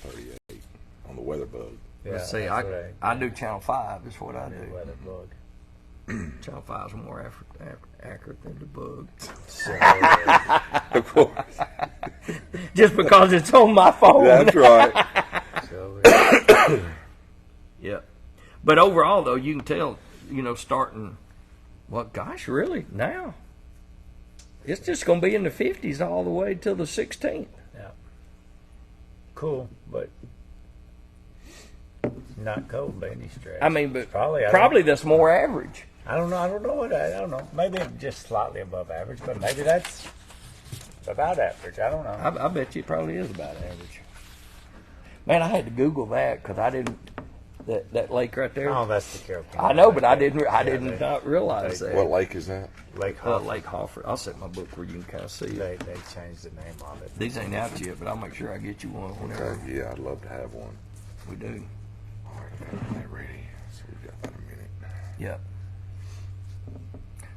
and 38 on the weather bug. Yeah, Let's see, I do Channel 5 is what I do. Weather bug. Channel 5 is more accurate than the bug. So, Of course. Just because it's on my phone. That's right. so Yeah. But overall, though, you can tell, starting, really, now. It's just going to be in the 50s all the way till the 16th. yeah, cool, but not cold by any stretch. I mean, but Probably, probably that's more average. I don't know. I don't know. Maybe just slightly above average, but maybe that's about average. I don't know. I bet you it probably is about average. Man, I had to Google that because I didn't. That lake right there. Oh, that's the Carroll County. I know, but I didn't they- not realize that. What lake is that? Lake Hoffman. Lake Hofford. I'll set my book where you can kind of see it. They changed the name of it. These ain't out yet, but I'll make sure I get you one whenever Okay, yeah, I'd love to have one. we do. All right, got that ready. So we've got that in a minute. Yeah.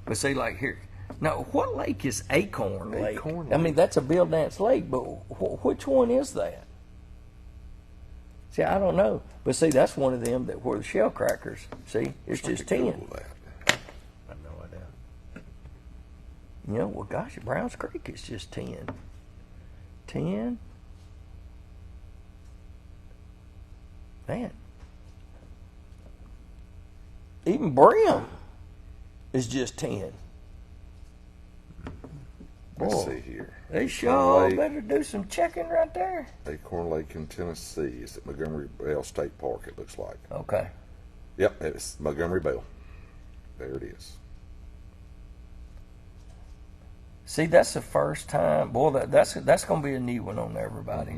But see, like here, now what lake is Acorn Lake? Acorn I mean, Lake. that's a Bill Dance Lake, but which one is that? See, I don't know. But see, that's one of them where the shell crackers. See, it's just 10. Google that. I have no idea. Well, gosh, Browns Creek is just 10. 10. Man. Even Brim is just 10. Let's Boy, see here. they Acorn sure Lake. better do some checking right there. Acorn Lake in Tennessee. It's at Montgomery Bell State Park, it looks like. Okay. Yep, it's Montgomery Bell. There it is. See, that's the first time. Boy, that's going to be a new one on everybody.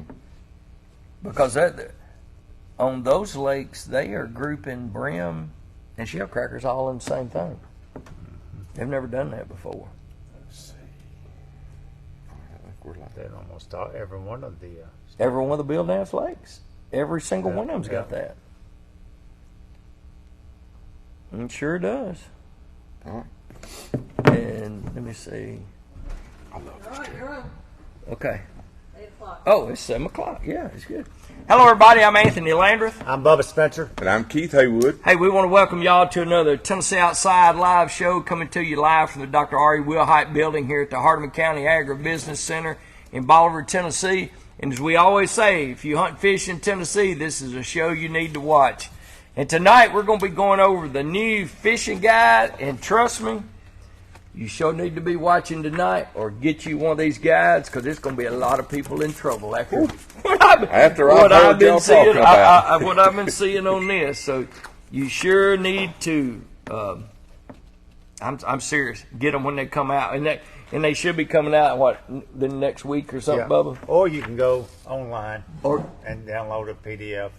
Because on those lakes, they are grouping brim and shell crackers all in the same thing. They've never done that before. Let's see. I think we're like Then almost every one of the Every one of the Bill Dance lakes. Every single one of them's got that. It sure does. All And let me see. I love All right, you're on. Okay. 8 o'clock. Oh, it's 7 o'clock. Yeah, it's good. Hello, everybody. I'm Anthony Landreth. I'm Bubba Spencer. And I'm Keith Haywood. Hey, we want to welcome y'all to another Tennessee Outside live show coming to you live from the Dr. R.E. Wilhite building here at the Hardeman County Agribusiness Center in Bolivar, Tennessee. And as we always say, if you hunt fish in Tennessee, this is a show you need to watch. And tonight we're going to be going over the new fishing guide. And trust me, you sure need to be watching tonight or get you one of these guides because there's going to be a lot of people in trouble after what I've been seeing. What I've been seeing on this. So you sure need to. I'm serious. Get them when they come out, and they should be coming out the next week or something, Bubba. Or you can go online Or and download a PDF.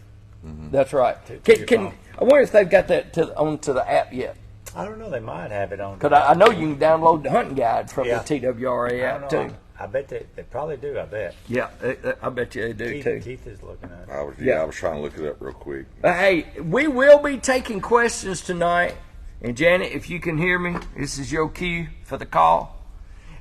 that's right. To your Can phone. I wonder if they've got that onto the app yet? I don't know. They might have it on. Because I know you can download the hunting guide from Yeah. the TWRA I app don't know. too. I bet they probably do. I bet. Yeah, I bet you they do too. Keith is looking at it. I was trying to look it up real quick. Hey, we will be taking questions tonight. And Janet, if you can hear me, this is your cue for the call.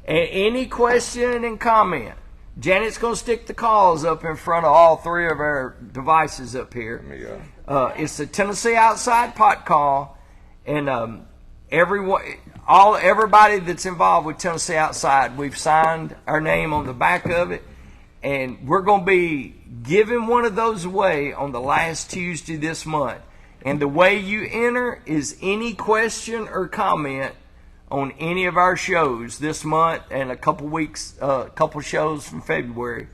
And any question and comment, Janet's going to stick the calls up in front of all three of our devices up here. Let me, It's the Tennessee Outside Pot Call, and everybody that's involved with Tennessee Outside, we've signed our name on the back of it, and we're going to be giving one of those away on the last Tuesday this month. And the way you enter is any question or comment on any of our shows this month and a couple shows from February.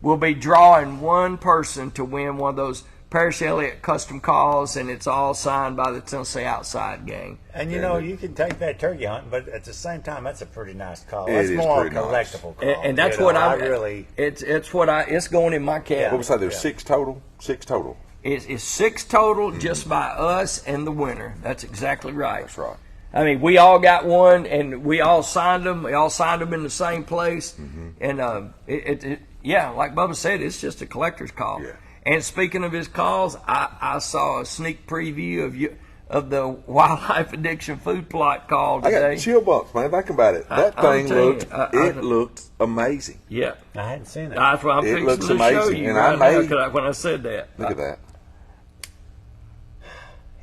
We'll be drawing one person to win one of those Parrish Elliott custom calls, and it's all signed by the Tennessee Outside gang. And you can take that turkey hunting, but at the same time, that's a pretty nice call. It That's is more a pretty nice. collectible call. And that's You what know, I really. it's going in my cat. what was that? There's 6 total? 6 total. It's 6 total just by us and the winner. That's exactly right. That's right. I mean, we all got one, and we all signed them. We all signed them in the same place. And, like Bubba said, it's just a collector's call. Yeah. And speaking of his calls, I saw a sneak preview of the wildlife addiction food plot call I today. got chill bumps, man. Think about it. That I'm thing telling looked, you, it looked amazing. Yeah, I hadn't seen it. that's what I'm It fixing looks to show amazing, you and I right now, made- 'cause when I said that. Look at that.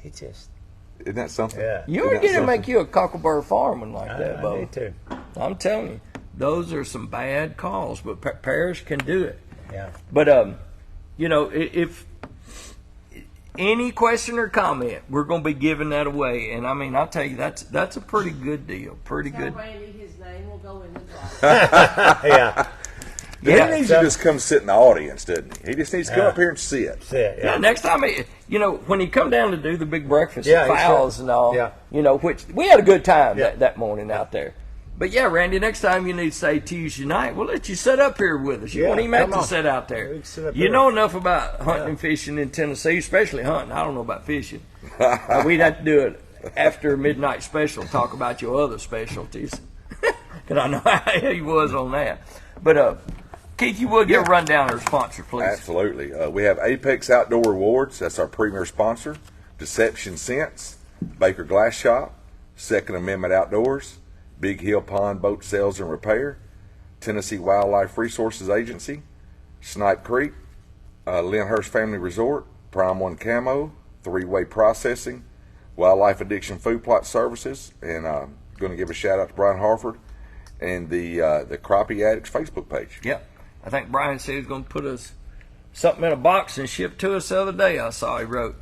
He just, Isn't that something? yeah. You Isn't were that going to something? make you a cocklebur farming like that, I Bo. need to. I'm telling you, those are some bad calls, but Parrish can do it. Yeah. But you know, if any question or comment, we're going to be giving that away. And I mean, I'll tell you, that's a pretty good deal. Pretty Tell good. Randy his name will go in the drawer. Yeah. Yeah, He needs so- to just come sit in the audience, doesn't he? He just needs to come Yeah. up here and sit. That's it. Yeah, Yeah. next time, you know, when he come down to do the big breakfast Yeah, at he's Fowles sure. and all, Yeah. you know, which we had a good time Yeah. that morning out there. But yeah, Randy, next time you need to say Tuesday night, we'll let you sit up here with us. You Yeah, won't even have come to on. sit out there. We can sit up You here. know enough about hunting Yeah. and fishing in Tennessee, especially hunting. I don't know about fishing. We'd have to do it after a midnight special, talk about your other specialties. Because I know how he was on that. But Keith, you will give a rundown of our sponsor, please. Absolutely. We have Apex Outdoor Rewards. That's our premier sponsor. Deception Scents, Baker Glass Shop, Second Amendment Outdoors, Big Hill Pond Boat Sales and Repair, Tennessee Wildlife Resources Agency, Snipe Creek, Lynnhurst Family Resort, Prime One Camo, Three-Way Processing, Wildlife Addiction Food Plot Services, and going to give a shout out to Brian Harford and the Crappie Addicts Facebook page. Yep. I think Brian said he was going to put us something in a box and ship to us the other day. I saw he wrote.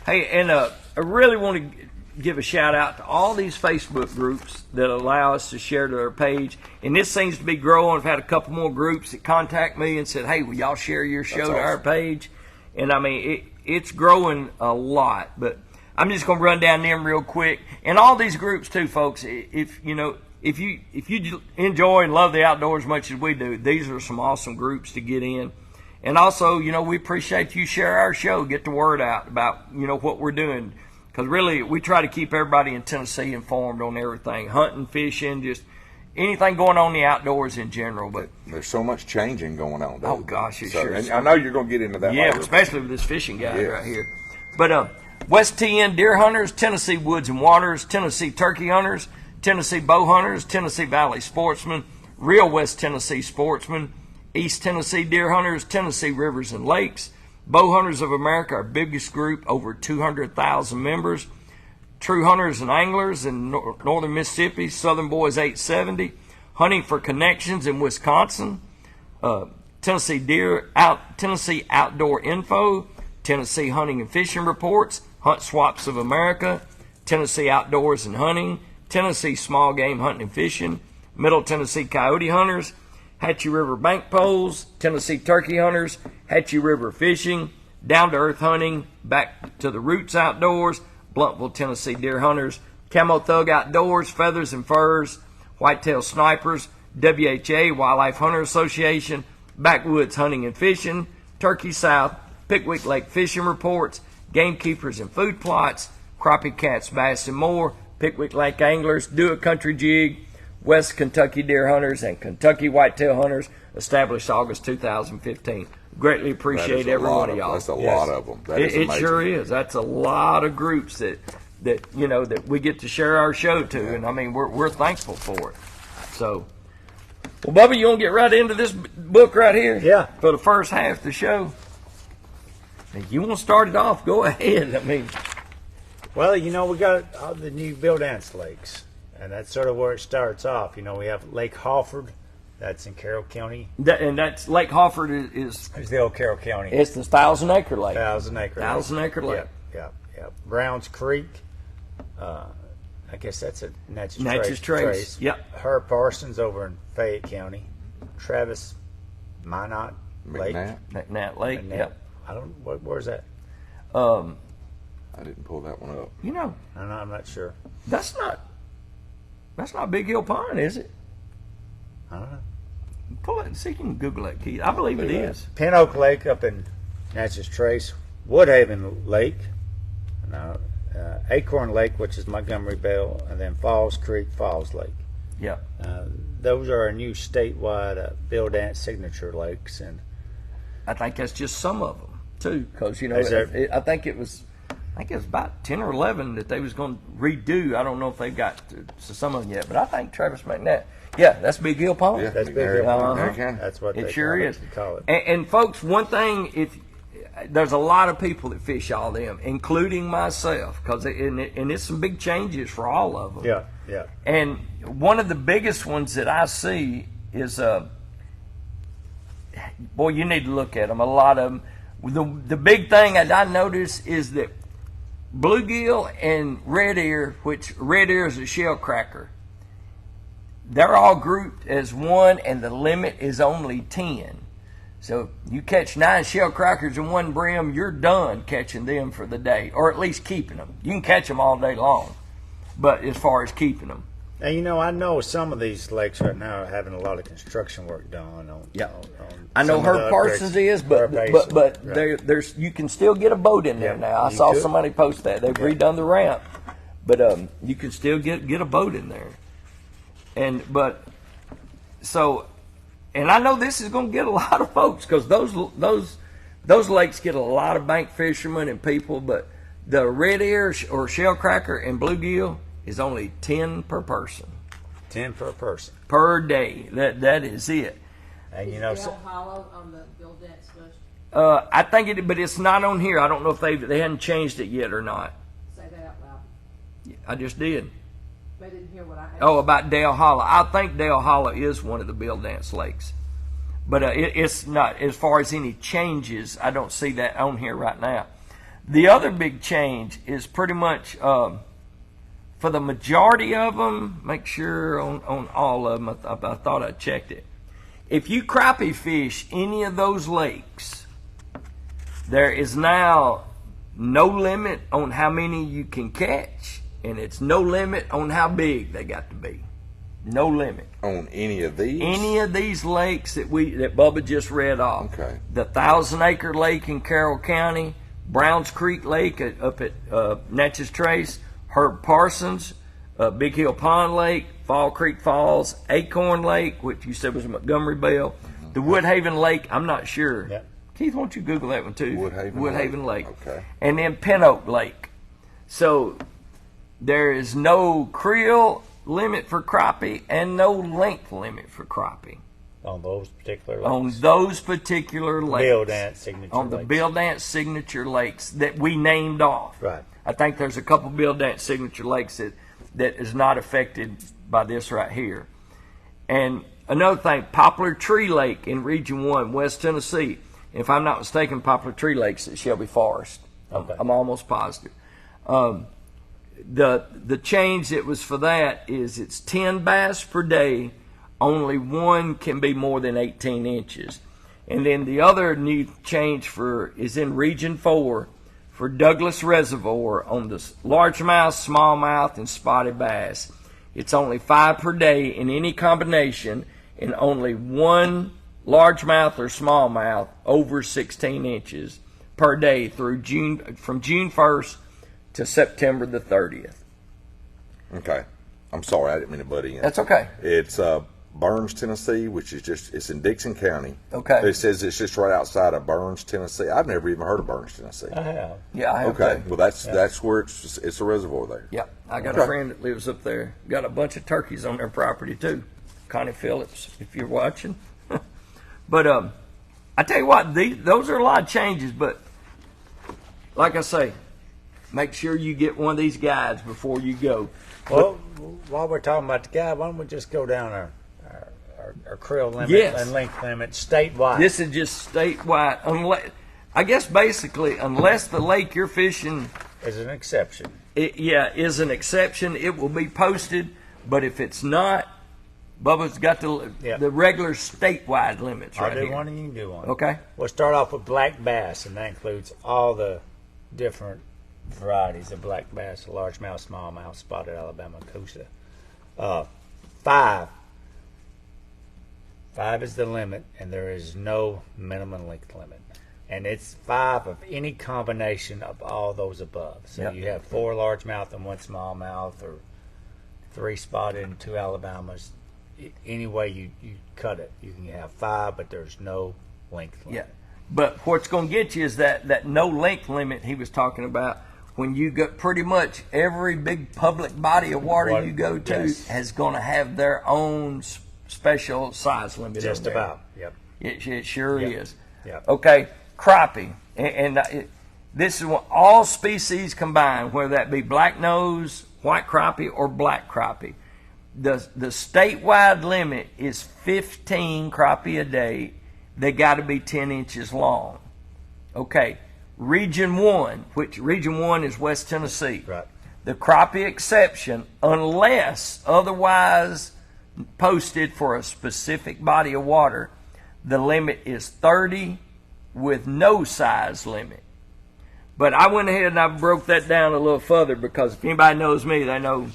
Hey, and I really want to give a shout out to all these Facebook groups that allow us to share to our page. And this seems to be growing. I've had a couple more groups that contact me and said, hey, will y'all share your show That's to our awesome. page? And I mean, it's growing a lot. But I'm just going to run down them real quick. And all these groups too, folks, if you enjoy and love the outdoors as much as we do, these are some awesome groups to get in. And also, you know, we appreciate you share our show, get the word out about, you know, what we're doing. Because really, we try to keep everybody in Tennessee informed on everything, hunting, fishing, just anything going on in the outdoors in general. But There's so much changing going on. Oh, gosh, it sure and is. I know you're going to get into that yeah, later. especially with this fishing guy Yes. right here. But West TN Deer Hunters, Tennessee Woods and Waters, Tennessee Turkey Hunters, Tennessee Bow Hunters, Tennessee Valley Sportsmen, Real West Tennessee Sportsmen, East Tennessee Deer Hunters, Tennessee Rivers and Lakes, Bow Hunters of America, our biggest group, over 200,000 members, True Hunters and Anglers in northern Mississippi, Southern Boys 870, Hunting for Connections in Wisconsin, Tennessee Outdoor Info, Tennessee Hunting and Fishing Reports, Hunt Swaps of America, Tennessee Outdoors and Hunting, Tennessee Small Game Hunting and Fishing, Middle Tennessee Coyote Hunters, Hatchie River Bank Poles, Tennessee Turkey Hunters, Hatchie River Fishing, Down to Earth Hunting, Back to the Roots Outdoors, Blumpville Tennessee Deer Hunters, Camo Thug Outdoors, Feathers and Furs, Whitetail Snipers, WHA Wildlife Hunter Association, Backwoods Hunting and Fishing, Turkey South, Pickwick Lake Fishing Reports, Gamekeepers and Food Plots, Crappie Cats Bass and More, Pickwick Lake Anglers, Do It Country Jig, West Kentucky Deer Hunters, and Kentucky Whitetail Hunters, established August 2015. Greatly appreciate every one of y'all. That's a Yes. lot of them. That is It amazing. sure is. That's a lot of groups that you know that we get to share our show to, and I mean we're thankful for it. So, well, Bubba, you want to get right into this book right here? Yeah. For the first half of the show. If you want to start it off, go ahead. I mean, Well, you know, we got all the new Bill Dance lakes, and that's sort of where it starts off. You know, we have Lake Hawford, that's in Carroll County. that's Lake Hawford is There's the old Carroll County. it's the 1,000-acre lake. 1,000-acre. 1,000-acre lake. Yep. Browns Creek. I guess that's a Natchez Natchez Trace. Yep. Herb Parsons over in Fayette County. Travis Minot Lake. McNatt? Nat Lake. And that- Yep. I don't. Where's that? I didn't pull that one up. You know, I'm not sure. that's not Big Hill Pond, is it? I don't know. Pull it and see if you can Google that, Keith. I believe it is. Pin Oak Lake up in Natchez Trace. Woodhaven Lake. No, Acorn Lake, which is Montgomery Bell, and then Falls Creek, Falls Lake. Yeah. Those are our new statewide Bill Dance signature lakes, and I think that's just some of them too, because you know Is there- I think it was think it was about 10 or 11 that they was going to redo. I don't know if they've got to some of them yet, but I think Travis McNabb. Yeah, that's Big Hill Pond. Yeah, That's Big Big Area- Hill. Area County. That's what It they sure call is. You call it. And folks, one thing, if there's a lot of people that fish all them, including myself, because it's some big changes for all of them. Yeah, yeah. And one of the biggest ones that I see is, boy, you need to look at them. A lot of them. The big thing that I notice is that bluegill and red ear, which red ear is a shell cracker, they're all grouped as one, and the limit is only 10. So you catch 9 shell crackers in one brim, you're done catching them for the day, or at least keeping them. You can catch them all day long, but as far as keeping them. And you know, I know some of these lakes right now are having a lot of construction work done on. Yeah. on I know some of the Herb Parsons upgrades. is, but Herb Parsons, but right. there's you can still get a boat in there Yeah, now. I you saw could. somebody post that they've redone the ramp, but you can still get a boat in there, and I know this is going to get a lot of folks because those lakes get a lot of bank fishermen and people, but the red ear or shell cracker and bluegill is only 10 per person 10 per person. per day. That is it. And you Is know, Dale so, Hollow on the Bill Dance list? I think it, but it's not on here. I don't know if they hadn't changed it yet or not. Say that out loud. I just did. They didn't hear what I had. Oh, about Dale Hollow. I think Dale Hollow is one of the Bill Dance lakes, but it's not. As far as any changes, I don't see that on here right now. The other big change is pretty much for the majority of them. Make sure on all of them. I thought I checked it. If you crappie fish any of those lakes, there is now no limit on how many you can catch, and it's no limit on how big they got to be. No limit. On any of these? Any of these lakes that Bubba just read off. Okay. The 1,000-acre lake in Carroll County, Browns Creek Lake up at Natchez Trace, Herb Parsons, Big Hill Pond Lake, Fall Creek Falls, Acorn Lake, which you said was Montgomery Bell, the Woodhaven Lake, I'm not sure. Yep. Keith, why don't you Google that one too? Woodhaven Lake. Okay. And then Pin Oak Lake. So there is no creel limit for crappie and no length limit for crappie on those particular lakes. on those particular lakes. Bill Dance signature On the lakes. Bill Dance signature lakes that we named off. Right. I think there's a couple Bill Dance signature lakes that is not affected by this right here. And another thing, Poplar Tree Lake in Region 1, West Tennessee. If I'm not mistaken, Poplar Tree Lake's at Shelby Forest. Okay. I'm almost positive. The change that was for that is it's 10 bass per day. Only one can be more than 18 inches. And then the other new change is in Region 4 for Douglas Reservoir on the largemouth, smallmouth, and spotted bass. It's only 5 per day in any combination, and only one largemouth or smallmouth over 16 inches per day from June 1st to September the 30th. Okay. I'm sorry, I didn't mean to butt in. That's okay. It's Burns, Tennessee, which is it's in Dixon County. Okay. It says it's just right outside of Burns, Tennessee. I've never even heard of Burns, Tennessee. I have. Yeah, I have Okay. too. Well, that's where it's a reservoir there. Yeah, I got Okay. a friend that lives up there. Got a bunch of turkeys on their property too. Connie Phillips, if you're watching. But I tell you what, those are a lot of changes. But like I say, make sure you get one of these guides before you go. Well, while we're talking about the guy, why don't we just go down our creel limit Yes. and length limit statewide? This is just statewide. I guess basically, unless the lake you're fishing is an exception. is an exception, it will be posted. But if it's not, Bubba's got the regular statewide limits I'll right do here. one and you can do one. Okay. We'll start off with black bass, and that includes all the different varieties of black bass: largemouth, smallmouth, spotted Alabama, Coosa. 5 is the limit, and there is no minimum length limit. And it's 5 of any combination of all those above. So Yep. you have 4 largemouth and 1 smallmouth, or 3 spotted and 2 Alabamas. Any way you cut it, you can have 5, but there's no length limit. Yeah. But what's going to get you is that no length limit he was talking about. when you go, pretty much every big public body of water you go to Yes. has going to have their own special size limit. Just on there. about. Yep. It sure Yep. is. Yep. Okay, crappie, this is what all species combined, whether that be black nose, white crappie, or black crappie. The statewide limit is 15 crappie a day. They got to be 10 inches long. Okay, Region 1, which Region 1 is West Tennessee. Right. The crappie exception, unless otherwise posted for a specific body of water, the limit is 30 with no size limit. But I went ahead and I broke that down a little further because if anybody knows me, they know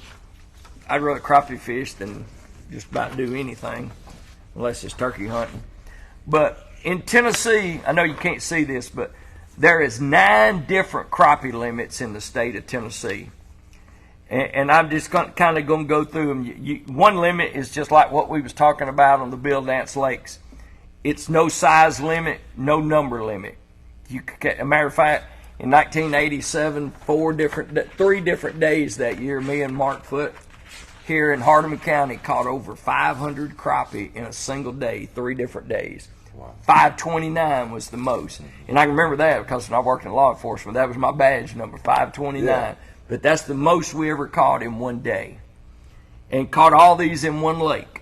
I'd rather crappie fish than just about do anything unless it's turkey hunting. But in Tennessee, I know you can't see this, but there is 9 different crappie limits in the state of Tennessee. And I'm just kind of going to go through them. One limit is just like what we was talking about on the Bill Dance Lakes. It's no size limit, no number limit. A matter of fact, in 1987, 3 different days that year, me and Mark Foote here in Hardeman County caught over 500 crappie in a single day, 3 different days. Wow. 529 was the most. And I remember that because when I worked in law enforcement, that was my badge number, 529. Yeah. But that's the most we ever caught in one day. And caught all these in one lake.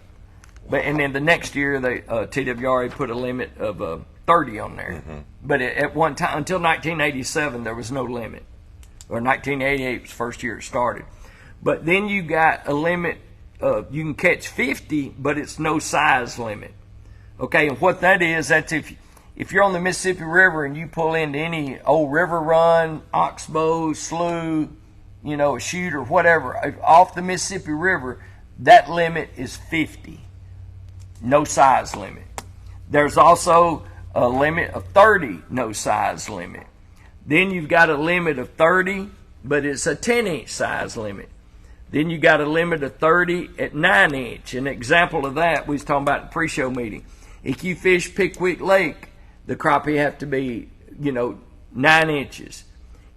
And then the next year, TWRA put a limit of 30 on there. Mm-hmm. But at one time, until 1987, there was no limit. Or 1988 was the first year it started. But then you got a limit of, you can catch 50, but it's no size limit. Okay, and what that is, that's if you're on the Mississippi River and you pull into any old river run, oxbow, slough, a chute or whatever, off the Mississippi River, that limit is 50. No size limit. There's also a limit of 30, no size limit. Then you've got a limit of 30, but it's a 10-inch size limit. Then you got a limit of 30 at 9-inch. An example of that, we was talking about in the pre-show meeting. If you fish Pickwick Lake, the crappie have to be, 9 inches.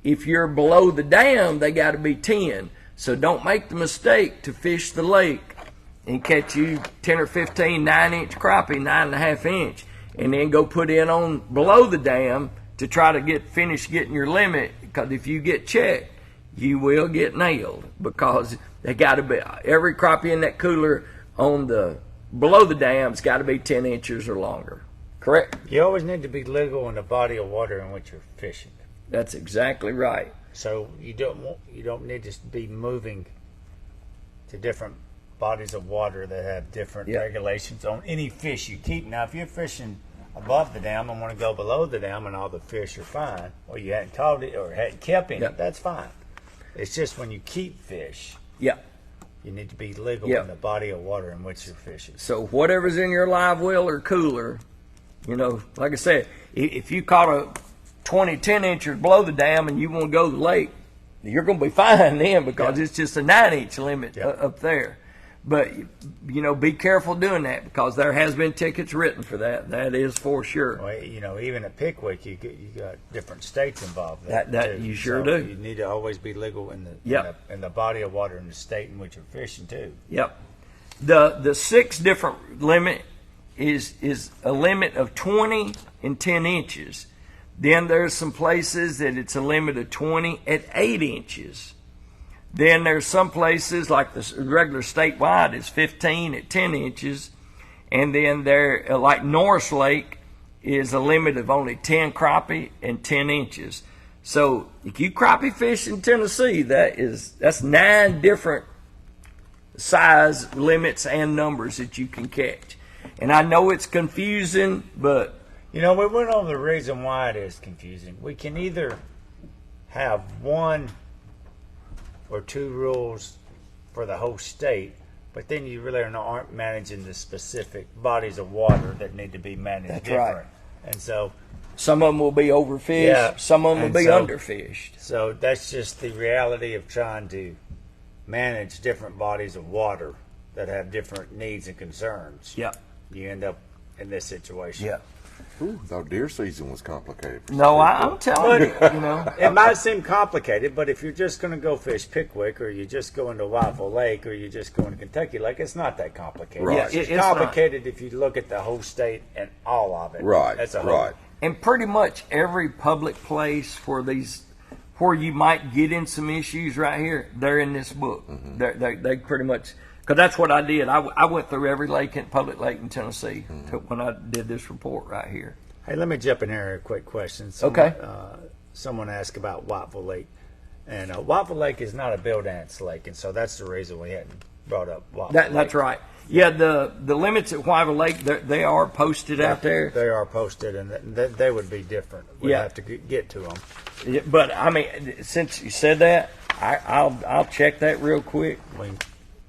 If you're below the dam, they got to be 10. So don't make the mistake to fish the lake and catch you 10 or 15 9-inch crappie, 9.5 inch, and then go put in on below the dam to try to finish getting your limit. Because if you get checked, you will get nailed because they got to be every crappie in that cooler on the below the dam's got to be 10 inches or longer. Correct? You always need to be legal in the body of water in which you're fishing. That's exactly right. So you don't need to be moving to different bodies of water that have different regulations on any fish you keep. Now, if you're fishing above the dam and want to go below the dam and all the fish are fine, or you hadn't caught it or hadn't kept any, that's fine. It's just when you keep fish, you need to be legal in the body of water in which you're fishing. So whatever's in your live well or cooler, like I said, if you caught a 10 inches below the dam and you want to go to the lake, you're going to be fine then because it's just a 9-inch limit up there. But, be careful doing that because there has been tickets written for that. That is for sure. Well, even at Pickwick, you got different states involved. That you sure do. You need to always be legal in the body of water in the state in which you're fishing too. Yep. The 6 different limit is a limit of 20 and 10 inches. Then there's some places that it's a limit of 20 at 8 inches. Then there's some places like the regular statewide is 15 at 10 inches. And then there, like Norris Lake, is a limit of only 10 crappie and 10 inches. So if you crappie fish in Tennessee, that's 9 different size limits and numbers that you can catch. And I know it's confusing, but we went over the reason why it is confusing. We can either have 1 or 2 rules for the whole state, but then you really aren't managing the specific bodies of water that need to be managed. That's different. right. And so some of them will be overfished, some of them will be underfished. So that's just the reality of trying to manage different bodies of water that have different needs and concerns. Yeah. You end up in this situation. Yeah. Ooh, thought deer season was complicated. for No, some I'm people. telling you, you know. It might seem complicated, but if you're just going to go fish Pickwick, or you're just going to Waffle Lake, or you're just going to Kentucky Lake, it's not that complicated. Right. It's just It's not. complicated if you look at the whole state and all of it. Right, That's a whole. right. And pretty much every public place where you might get in some issues right here, they're in this book. They pretty much, because that's what I did. I went through every public lake in Tennessee when I did this report right here. Hey, let me jump in here a quick question. Okay. Someone asked about Waffle Lake. And Waffle Lake is not a bill dance lake, and so that's the reason we hadn't brought up Waffle Lake. That's right. Yeah, the limits at Wyville Lake, they are posted out there. They are posted, and they would be different. We'd Yeah. have to get to them. Yeah, but I mean, since you said that, I'll check that real quick. We can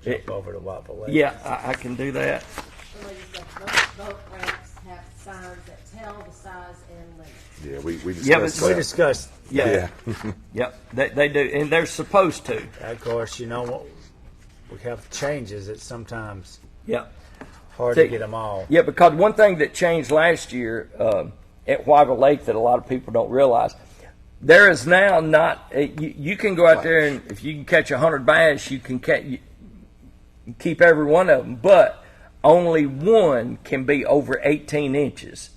jump over to Waffle Lake. Yeah, I can do that. The lady said most boat ramps have signs that tell the size and length. Yeah, we discussed Yeah, but We that. discussed. Yeah. Yep, they do, and they're supposed to. Of course, you know what? We have changes that sometimes Yep. hard See, to get them all. Yeah, because one thing that changed last year at Wyville Lake that a lot of people don't realize, there is now not you can go out there and if you can catch 100 bass, you can keep every one of them, but only one can be over 18 inches.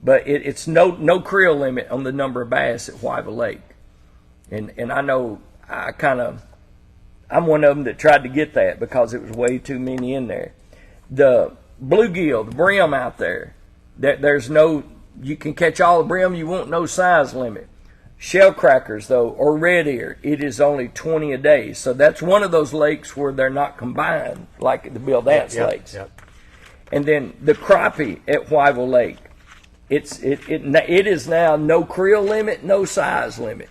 But it's no creel limit on the number of bass at Wyville Lake, and I know I'm one of them that tried to get that because it was way too many in there. The bluegill, the brim out there, there's no, you can catch all the brim you want, no size limit. Shell crackers, though, or red ear, it is only 20 a day. So that's one of those lakes where they're not combined like the Bill Dance lakes. Yep. And then the crappie at Wyville Lake, it is now no creel limit, no size limit.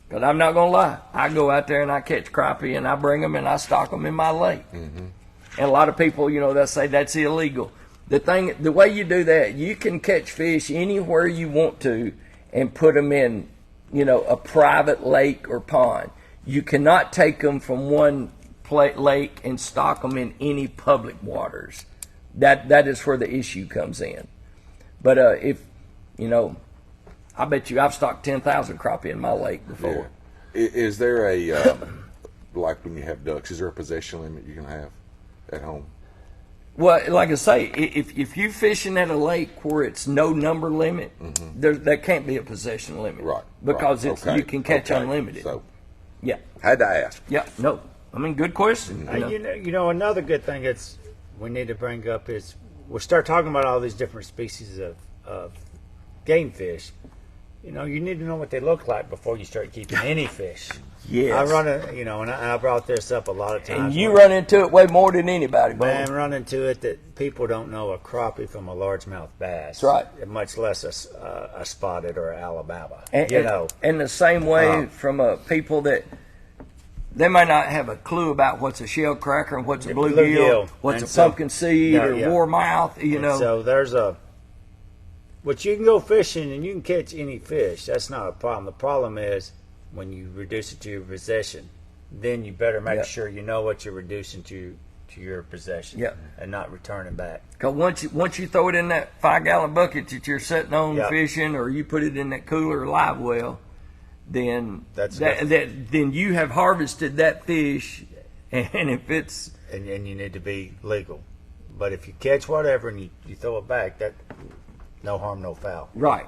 Because I'm not going to lie, I go out there and I catch crappie and I bring them and I stock them in my lake. And a lot of people, they'll say that's illegal. The way you do that, you can catch fish anywhere you want to and put them in, a private lake or pond. You cannot take them from one lake and stock them in any public waters. That is where the issue comes in. But I bet you I've stocked 10,000 crappie in my lake before. Yeah. Is there a like when you have ducks? Is there a possession limit you can have at home? Well, like I say, if you're fishing at a lake where it's no number limit, there can't be a possession limit, Right. Because right. Okay. you can catch Okay. unlimited. So Yeah, had to ask. yeah, no. I mean, good question. Another good thing that's we need to bring up is we start talking about all these different species of game fish. You need to know what they look like before you start keeping any fish. Yes. I run it, and I brought this up a lot of times. And you run into it way more than anybody, Man, man. run into it that people don't know a crappie from a largemouth bass. That's right. Much less a spotted or a Alabama. And the same way from people that they might not have a clue about what's a shell cracker and what's a bluegill, what's And a so- pumpkin seed Yeah, or yeah. warmouth, And so there's but you can go fishing and you can catch any fish. That's not a problem. The problem is when you reduce it to your possession, then you better make Yeah. sure you know what you're reducing to your possession, Yeah. and not returning back. Because once you throw it in that 5-gallon bucket that you're sitting on Yeah. fishing, or you put it in that cooler or live well, then That's then you have harvested that fish, and if it's And you need to be legal. But if you catch whatever and you throw it back, that no harm, no foul. right,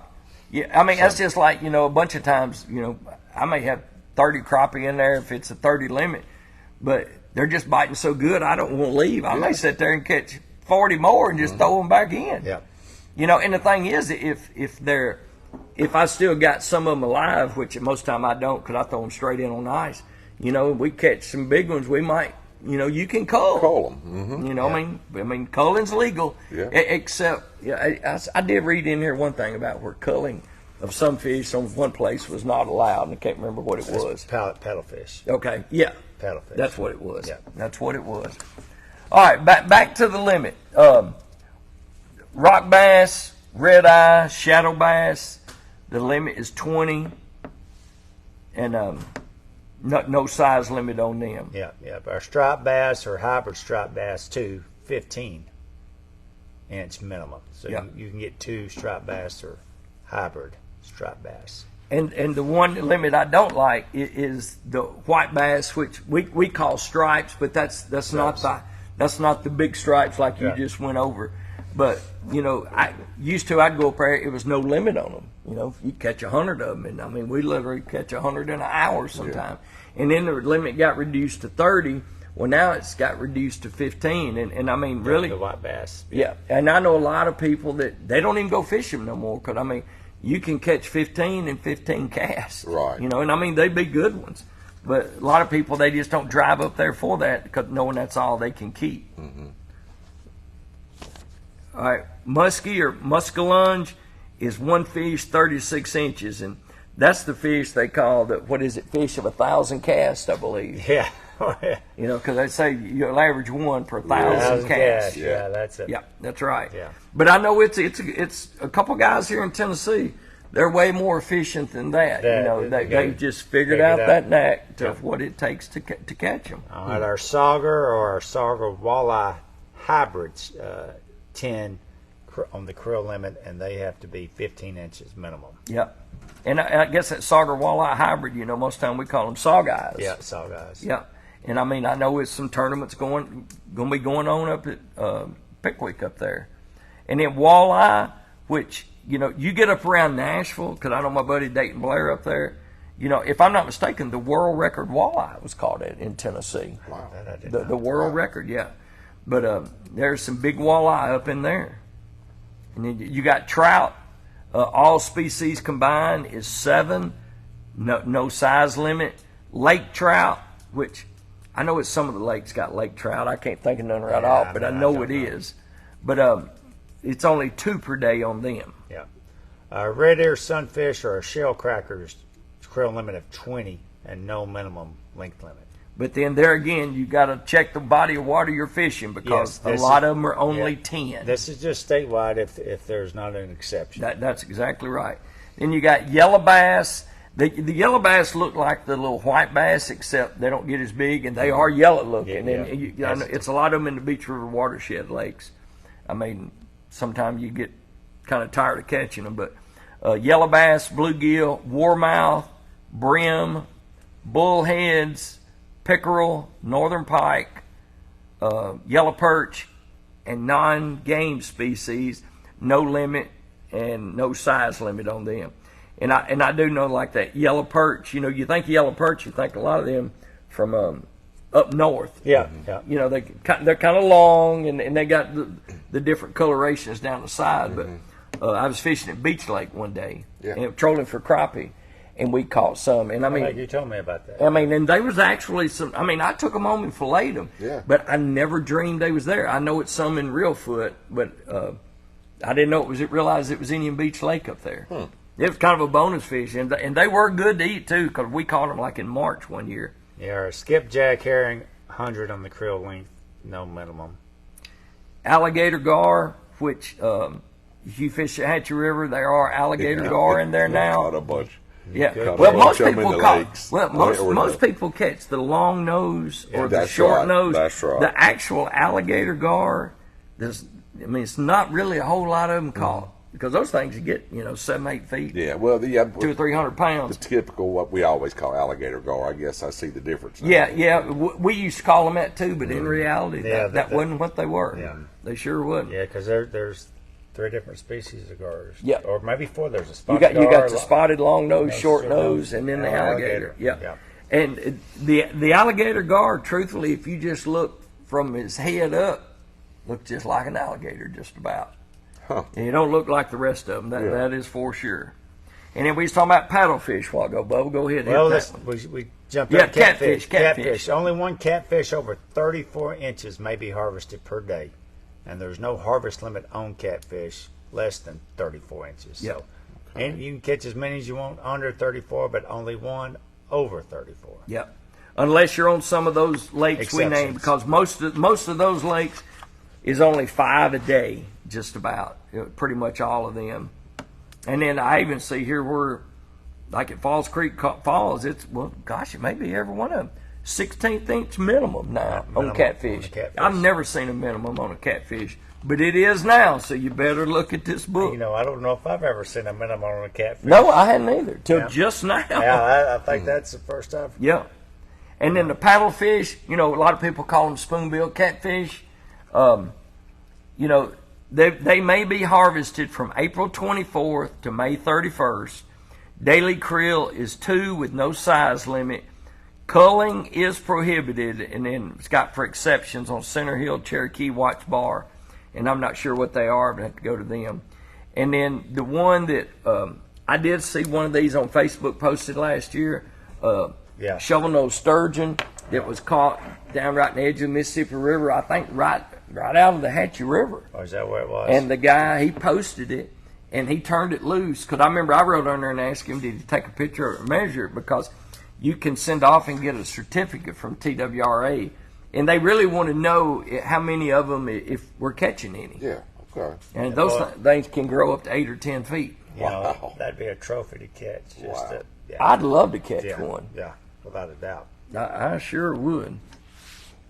yeah, I mean that's just like a bunch of times I may have 30 crappie in there if it's a 30 limit, but they're just biting so good I don't want to leave. I may sit there and catch 40 more and just throw them back in. Yeah. And the thing is, if I still got some of them alive, which most of the time I don't because I throw them straight in on ice, we catch some big ones, we might, you can cull. Call them. I mean, culling's legal, Yeah. except, I did read in here one thing about where culling of some fish on one place was not allowed, and I can't remember what it was. Paddlefish. Okay, yeah, Paddlefish. that's what it was. Yeah. That's what it was. All right, back to the limit. Rock bass, red eye, shadow bass. The limit is 20, and no size limit on them. Yeah. Our striped bass or hybrid striped bass too, 15. inch minimum. So Yeah. you can get 2 striped bass or hybrid striped bass. And the one limit I don't like is the white bass, which we call stripes, but that's not the big stripes like you Yeah. just went over. But I'd go up there. It was no limit on them. You catch 100 of them, and I mean we literally catch 100 in an hour sometime. And then the limit got reduced to 30. Well, now it's got reduced to 15, and I mean really. The white bass. Yeah, and I know a lot of people that they don't even go fishing no more because I mean, you can catch 15 and 15 casts. Right. And I mean they be good ones, but a lot of people they just don't drive up there for that because knowing that's all they can keep. Mm-hmm. All right, muskie or muskellunge is one fish 36 inches, and that's the fish they call fish of 1,000 casts, I believe. Yeah. Because they say you'll average one per 1,000 casts. Yeah, that's it. Yeah, that's right. Yeah. But I know it's a couple guys here in Tennessee. They're way more efficient than that. They just figured out that knack to what it takes to catch them. All right, our sauger or our sauger walleye hybrids 10 on the krill limit, and they have to be 15 inches minimum. Yep. And I guess that sauger walleye hybrid, most of the time we call them saw guys. Yeah, saw guys. Yeah. And I mean, I know it's some tournaments going to be going on up at Pickwick up there. And then walleye, which, you get up around Nashville, because I know my buddy Dayton Blair up there, if I'm not mistaken, the world record walleye was caught in Tennessee. Wow. The world record, yeah. But there's some big walleye up in there. And then you got trout. All species combined is 7. No size limit. Lake trout, which I know some of the lakes got lake trout. I can't think of none right off, but I know it is. But it's only 2 per day on them. Yeah. Red ear sunfish or a shell crackers krill limit of 20 and no minimum length limit. But then there again, you got to check the body of water you're fishing because a lot of them are only 10. This is just statewide if there's not an exception. That's exactly right. Then you got yellow bass. The yellow bass look like the little white bass, except they don't get as big, and they are yellow looking. Yeah, And I know it's a lot of them in the Beach River watershed lakes. I mean, sometimes you get kind of tired of catching them, but yellow bass, bluegill, warmouth, brim, bullheads, pickerel, northern pike, yellow perch, and non-game species, no limit and no size limit on them. And I do know like that yellow perch. You think yellow perch, you think a lot of them from up north. Yeah. They're kind of long and they got the different colorations down the side. But I was fishing at Beach Lake one day and trolling for crappie. And we caught some, and I mean, like you told me about that. I mean, and they was actually some. I mean, I took them home and filleted them. Yeah. But I never dreamed they was there. I know it's some in Reelfoot, but I didn't know realize it was Indian Beach Lake up there. It was kind of a bonus fish, and they were good to eat too, because we caught them like in March one year. Yeah, or skipjack herring, 100 on the krill length, no minimum. Alligator gar, which if you fish the Hatchie River, there are alligator gar in there now. Caught a bunch. Yeah, Good. well, Bunch most of 'em in people the call. lakes. Well, most people catch the long nose or the That's short right. nose. That's right. The actual alligator gar, it's not really a whole lot of them caught because those things you get 7, 8 feet, Yeah, well, 200 or 300 pounds. the typical what we always call alligator gar. I guess I see the difference now. Yeah. We used to call them that too, but in reality, Yeah, that wasn't what they were. Yeah. They sure wasn't. Yeah, because there's 3 different species of gars. Yeah. Or maybe 4. There's a You spotted got gar, the spotted long nose, short short nose, nose, and then the and alligator. alligator. Yeah. Yeah. And the alligator gar, truthfully, if you just look from his head up, looks just like an alligator, just about. Huh. And he don't look like the rest of them. That is for sure. And then we was talking about paddlefish a while ago, Bubba. Go ahead. Well, hit that one. we jumped Yeah, on catfish. catfish. Only one catfish over 34 inches may be harvested per day. And there's no harvest limit on catfish less than 34 inches. Yep. So, and you can catch as many as you want under 34, but only one over 34. Yep. Unless you're on some of those lakes we named, Exceptions. because most of those lakes is only 5 a day, just about. Pretty much all of them. And then I even see here where, like at Falls Creek Falls, it may be every one of them. 16th inch minimum now Minimum on catfish. on the catfish. I've never seen a minimum on a catfish but it is now. So you better look at this book. You know, I don't know if I've ever seen a minimum on a catfish. No, I hadn't either till Yeah. just now. Yeah, I think that's the first time. Yeah. And then the paddlefish, you know, a lot of people call them spoonbill catfish. You know, they may be harvested from April 24th to May 31st. Daily krill is 2 with no size limit. Culling is prohibited, and then it's got for exceptions on Center Hill, Cherokee, Watts Bar, and I'm not sure what they are, but I have to go to them. And then the one that I did see one of these on Facebook posted last year. Yeah. Shovel-nosed sturgeon that was caught down right in the edge of the Mississippi River, I think right out of the Hatchie River. Oh, is that where it was? And the guy, he posted it, and he turned it loose. Because I remember I wrote on there and asked him, did he take a picture or measure it? Because you can send off and get a certificate from TWRA. And they really want to know how many of them, if we're catching any. Yeah, okay. And those things can grow up to 8 or 10 feet. You know, Wow. that'd be a trophy to catch. Just Wow. to, yeah. I'd love to catch yeah, one. Yeah, without a doubt. I sure would.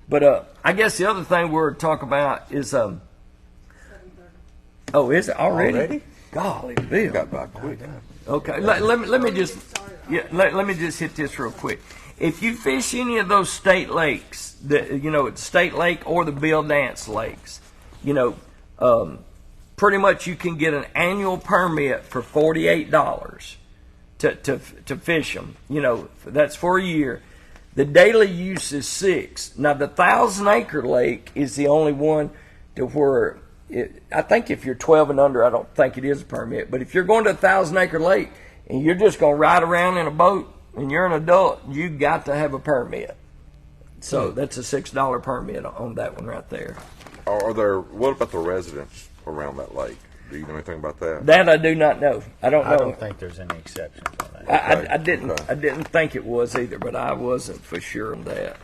But I guess the other thing we're talking about is oh, is it already? Already? Golly, Bill. Got by quick. Okay, let me just let me just hit this real quick. If you fish any of those state lakes, the State Lake or the Bill Dance lakes, pretty much you can get an annual permit for $48 to fish them. That's for a year. The daily use is 6. Now the 1,000-acre lake is the only one to where I think if you're 12 and under, I don't think it is a permit. But if you're going to a 1,000-acre lake and you're just going to ride around in a boat and you're an adult, you got to have a permit. So that's a $6 permit on that one right there. What about the residents around that lake? Do you know anything about that? That I do not know. I don't know. I don't think there's any exceptions on that. I didn't. Okay. I didn't think it was either, but I wasn't for sure on that.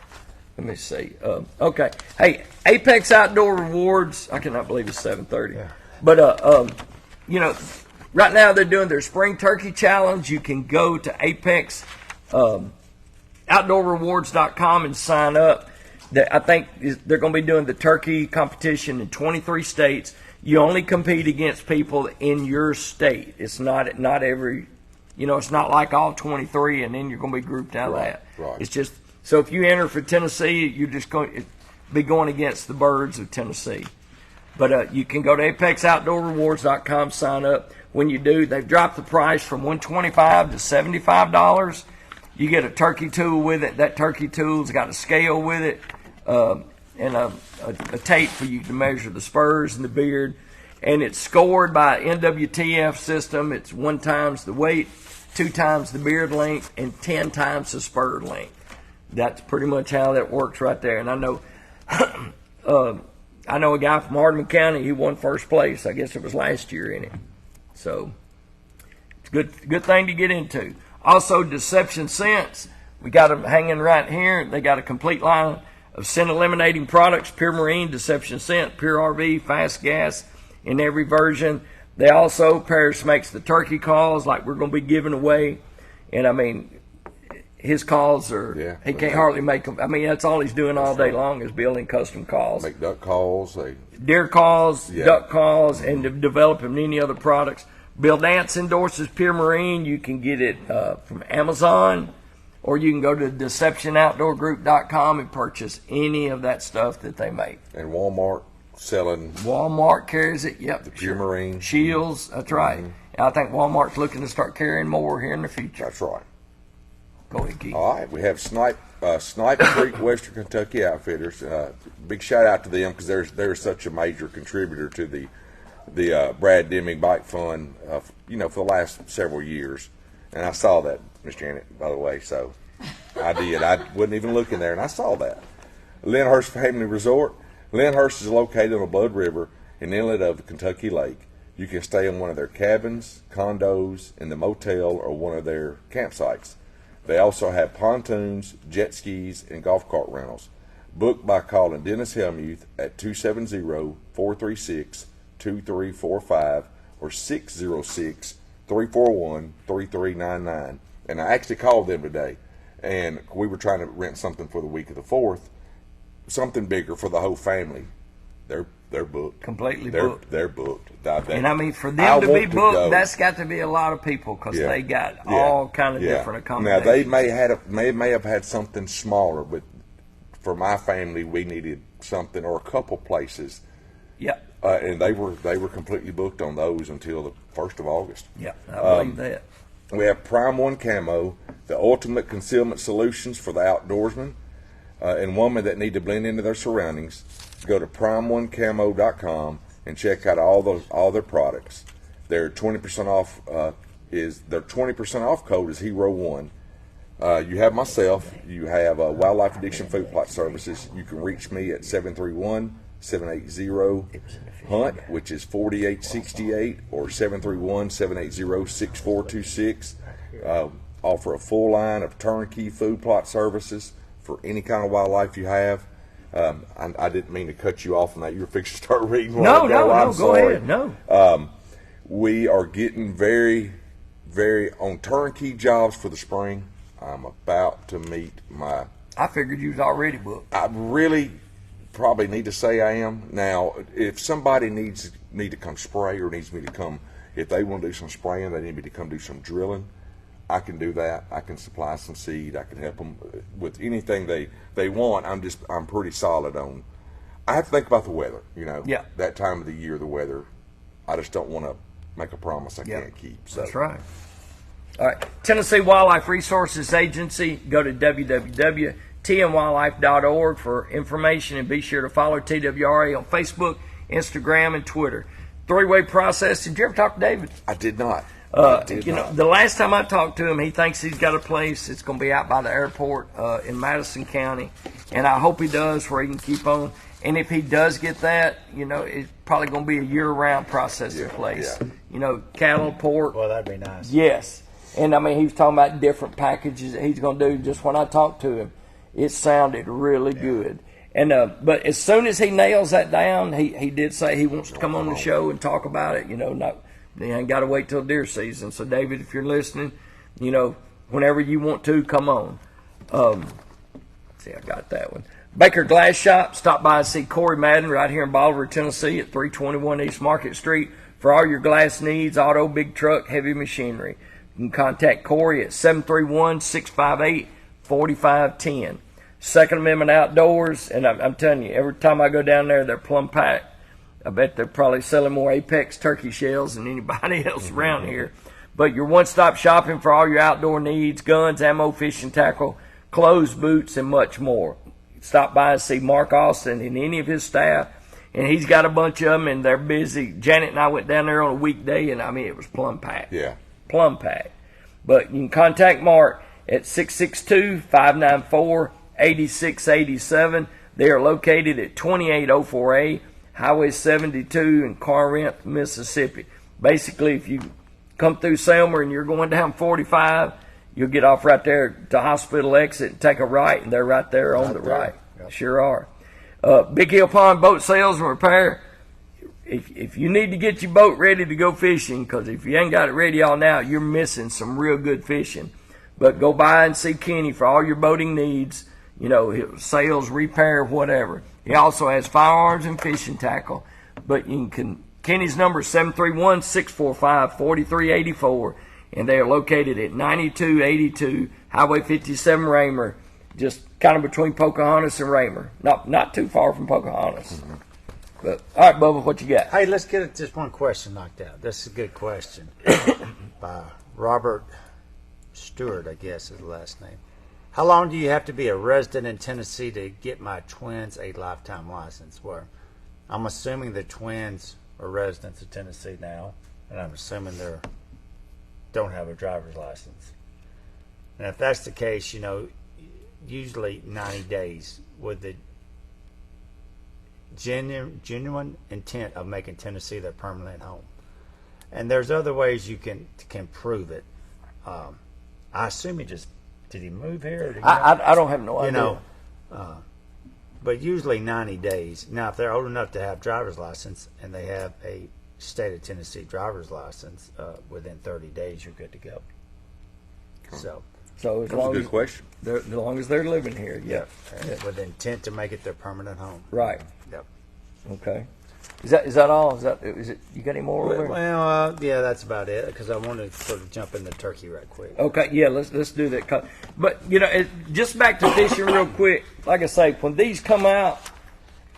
Let me see. Okay. Hey, Apex Outdoor Rewards. I cannot believe it's 7:30. Yeah. But right now they're doing their Spring Turkey Challenge. You can go to Apex OutdoorRewards.com and sign up. I think they're going to be doing the turkey competition in 23 states. You only compete against people in your state. It's not every, it's not like all 23 and then you're going to be grouped out of that. Right. It's just, so if you enter for Tennessee, you're just going to be going against the birds of Tennessee. But you can go to ApexOutdoorRewards.com, sign up. When you do, they've dropped the price from $125 to $75. You get a turkey tool with it. That turkey tool's got a scale with it. And a tape for you to measure the spurs and the beard. And it's scored by NWTF system. It's 1 times the weight, 2 times the beard length, and 10 times the spur length. That's pretty much how that works right there. And I know a guy from Hardeman County, he won first place. I guess it was last year in it. So it's a good thing to get into. Also, Deception Scents. We got them hanging right here. They got a complete line of scent eliminating products, Pure Marine, Deception Scent, Pure RV, Fast Gas in every version. They also, Paris makes the turkey calls like we're going to be giving away. And I mean, his calls are, he can't hardly make them. I mean, that's all he's doing all day long is building custom calls. Make duck calls. Deer calls, duck calls, and developing any other products. Bill Dance endorses Pure Marine. You can get it from Amazon. Or you can go to DeceptionOutdoorGroup.com and purchase any of that stuff that they make. And Walmart selling. Walmart carries it. Yep. The Pure Marine. Shields. That's right. And I think Walmart's looking to start carrying more here in the future. That's right. Go ahead, Keith. All right. We have Snipe Creek Western Kentucky Outfitters. Big shout out to them because they're such a major contributor to the Brad Deming Bike Fund, for the last several years. And I saw that, Miss Janet, by the way, so I did. I wasn't even looking there, and I saw that. Lyndhurst Family Resort. Lyndhurst is located on the Blood River, an inlet of the Kentucky Lake. You can stay in one of their cabins, condos, in the motel, or one of their campsites. They also have pontoons, jet skis, and golf cart rentals. Book by calling Dennis Helmuth at 270-436-2345 or 606-341-3399. And I actually called them today, and we were trying to rent something for the week of the 4th, something bigger for the whole family. They're they're booked. Completely They're booked. they're booked. And I mean, for I them to be want to booked, go. that's got to be a lot of people because Yeah. they got Yeah. all kind of Yeah. different Now accommodations. they may have had something smaller, but for my family, we needed something or a couple places, Yeah, and they were completely booked on those until the 1st of August. yeah, I believe that. We have Prime One Camo, the ultimate concealment solutions for the outdoorsman and women that need to blend into their surroundings. Go to primeonecamo.com and check out all their products. Their 20% off their 20% off code is Hero1. You have myself. You have Wildlife Addiction Food Plot Services. You can reach me at 731-780-HUNT, which is 4868, or 731-780-6426. Offer a full line of turnkey food plot services for any kind of wildlife you have. I didn't mean to cut you off on that. You were fixing to start reading. I'm No, go sorry. ahead. No. We are getting very, very on turnkey jobs for the spring. I'm about to meet my. I figured you was already booked. I really probably need to say I am now. If somebody needs to come spray or needs me to come, if they want to do some spraying, they need me to come do some drilling. I can do that. I can supply some seed. I can help them with anything they want. I'm pretty solid on. I have to think about the weather. Yeah. That time of the year, the weather. I just don't want to make a promise I Yeah. can't keep. So. That's right. All right. Tennessee Wildlife Resources Agency. Go to www.tnwildlife.org for information, and be sure to follow TWRA on Facebook, Instagram, and Twitter. Three-way process. Did you ever talk to David? I did not. The last time I talked to him, he thinks he's got a place. It's going to be out by the airport in Madison County, and I hope he does, where he can keep on. And if he does get that, it's probably going to be a year-round processing place. yeah. Cattle, pork. Well, that'd be nice. Yes. And I mean, he was talking about different packages that he's going to do. Just when I talked to him, it sounded really good. And but as soon as he nails that down, he did say he wants to come on the show and talk about it. They ain't got to wait till deer season. So, David, if you're listening, whenever you want to, come on. See, I got that one. Baker Glass Shop. Stop by and see Corey Madden right here in Bolivar, Tennessee at 321 East Market Street for all your glass needs, auto, big truck, heavy machinery. You can contact Corey at 731-658-4510. Second Amendment Outdoors, and I'm telling you, every time I go down there, they're plumb packed. I bet they're probably selling more Apex turkey shells than anybody else around here. But your one-stop shopping for all your outdoor needs, guns, ammo, fishing tackle, clothes, boots, and much more. Stop by and see Mark Austin and any of his staff, and he's got a bunch of them, and they're busy. Janet and I went down there on a weekday, and I mean, it was plumb packed. Yeah. Plumb packed. But you can contact Mark at 662-594-8687. They are located at 2804A Highway 72 in Corinth, Mississippi. Basically, if you come through Selmer and you're going down 45, you'll get off right there to Hospital exit and take a right, and they're right there on the right. Yep. Sure are. Big Hill Pond Boat Sales and Repair. If you need to get your boat ready to go fishing, because if you ain't got it ready all now, you're missing some real good fishing. But go by and see Kenny for all your boating needs, sales, repair, whatever. He also has firearms and fishing tackle. But Kenny's number is 731-645-4384, and they are located at 9282 Highway 57 Raymer, just kind of between Pocahontas and Raymer. Not too far from Pocahontas. Mm-hmm. But all right, Bubba, what you got? Hey, let's get just one question knocked out. This is a good question. By Robert Stewart, I guess is the last name. How long do you have to be a resident in Tennessee to get my twins a lifetime license? Where I'm assuming the twins are residents of Tennessee now, and I'm assuming they don't have a driver's license. And if that's the case, usually 90 days with the genuine intent of making Tennessee their permanent home. And there's other ways you can prove it. I assume did he move here? Or I don't have no idea. But usually 90 days. Now, if they're old enough to have driver's license and they have a state of Tennessee driver's license, within 30 days you're good to go. So as That's a good question. as long as they're living here, yeah. with intent to make it their permanent home. Right. Yep. Okay. Is that all? Is it? You got any more over there? Well, yeah, that's about it. Because I want to sort of jump into turkey right quick. Okay, yeah, let's do that. But just back to fishing real quick. Like I say, when these come out,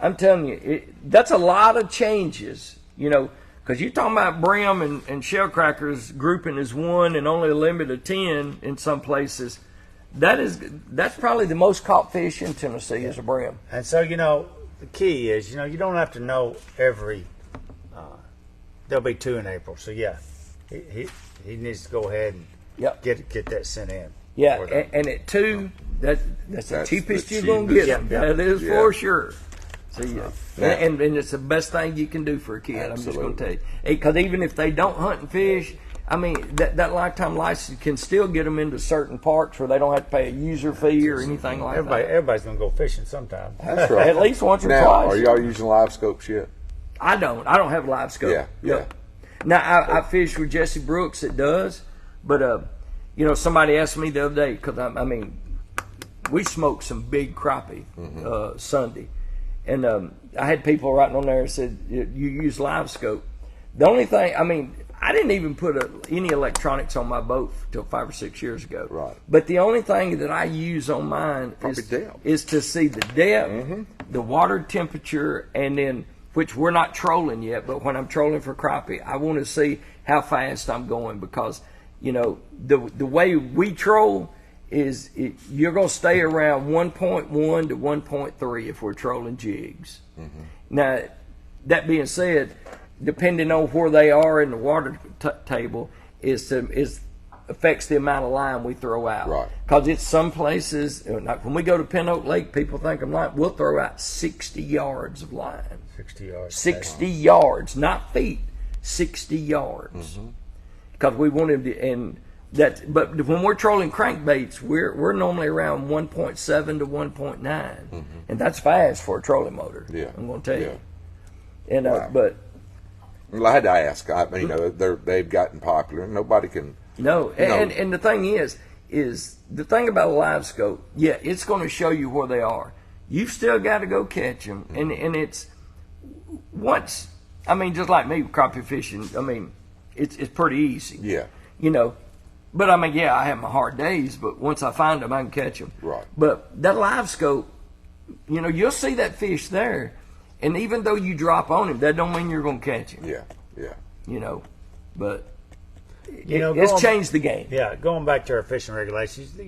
I'm telling you, that's a lot of changes. Because you're talking about brim and shell crackers grouping as one and only a limit of 10 in some places. That's probably the most caught fish in Tennessee is a brim. And so the key is you don't have to know every. There'll be 2 in April, so yeah, he needs to go ahead and Yep. get that sent in. Yeah, and at 2, that's the cheapest the you're going to get cheapest. them. Yeah. That is Yeah. for sure. So yeah, Yeah. And it's the best thing you can do for a kid. I'm just going to tell you, because even if they don't hunt and fish, I mean that lifetime license can still get them into certain parks where they don't have to pay a user fee or anything like that. Everybody's gonna go fishing sometime. That's right. At least once or Now, twice. are y'all using live scopes yet? I don't have live scope. Yeah, yeah. Now I fish with Jesse Brooks that does, but somebody asked me the other day because I mean we smoked some big crappie Sunday, and I had people writing on there that said you use live scope. The only thing I didn't even put any electronics on my boat till 5 or 6 years ago. Right. But the only thing that I use on mine is to see the depth, the water temperature, and then, which we're not trolling yet, but when I'm trolling for crappie, I want to see how fast I'm going because, the way we troll is you're going to stay around 1.1 to 1.3 if we're trolling jigs. Now, that being said, depending on where they are in the water table, affects the amount of line we throw out. Right. Because it's some places, like when we go to Pin Oak Lake, people think I'm lying. We'll throw out 60 yards of line. 60 yards. 60 yards, not feet. 60 yards. Because we wanted to, but when we're trolling crankbaits, we're normally around 1.7 to 1.9, and that's fast for a trolling motor. Yeah. I'm going to tell Yeah. you. And Wow. but. Well, I had to ask. I mean, they've gotten popular. Nobody can. No, and the thing is the thing about a live scope, yeah, it's going to show you where they are. You've still got to go catch them, and it's once. I mean, just like me crappie fishing. I mean, it's pretty easy. Yeah. But I mean, yeah, I have my hard days, but once I find them, I can catch them. Right. But that live scope, you'll see that fish there, and even though you drop on him, that don't mean you're going to catch him. Yeah. Yeah. But It's it's changed the game. Yeah, going back to our fishing regulations, the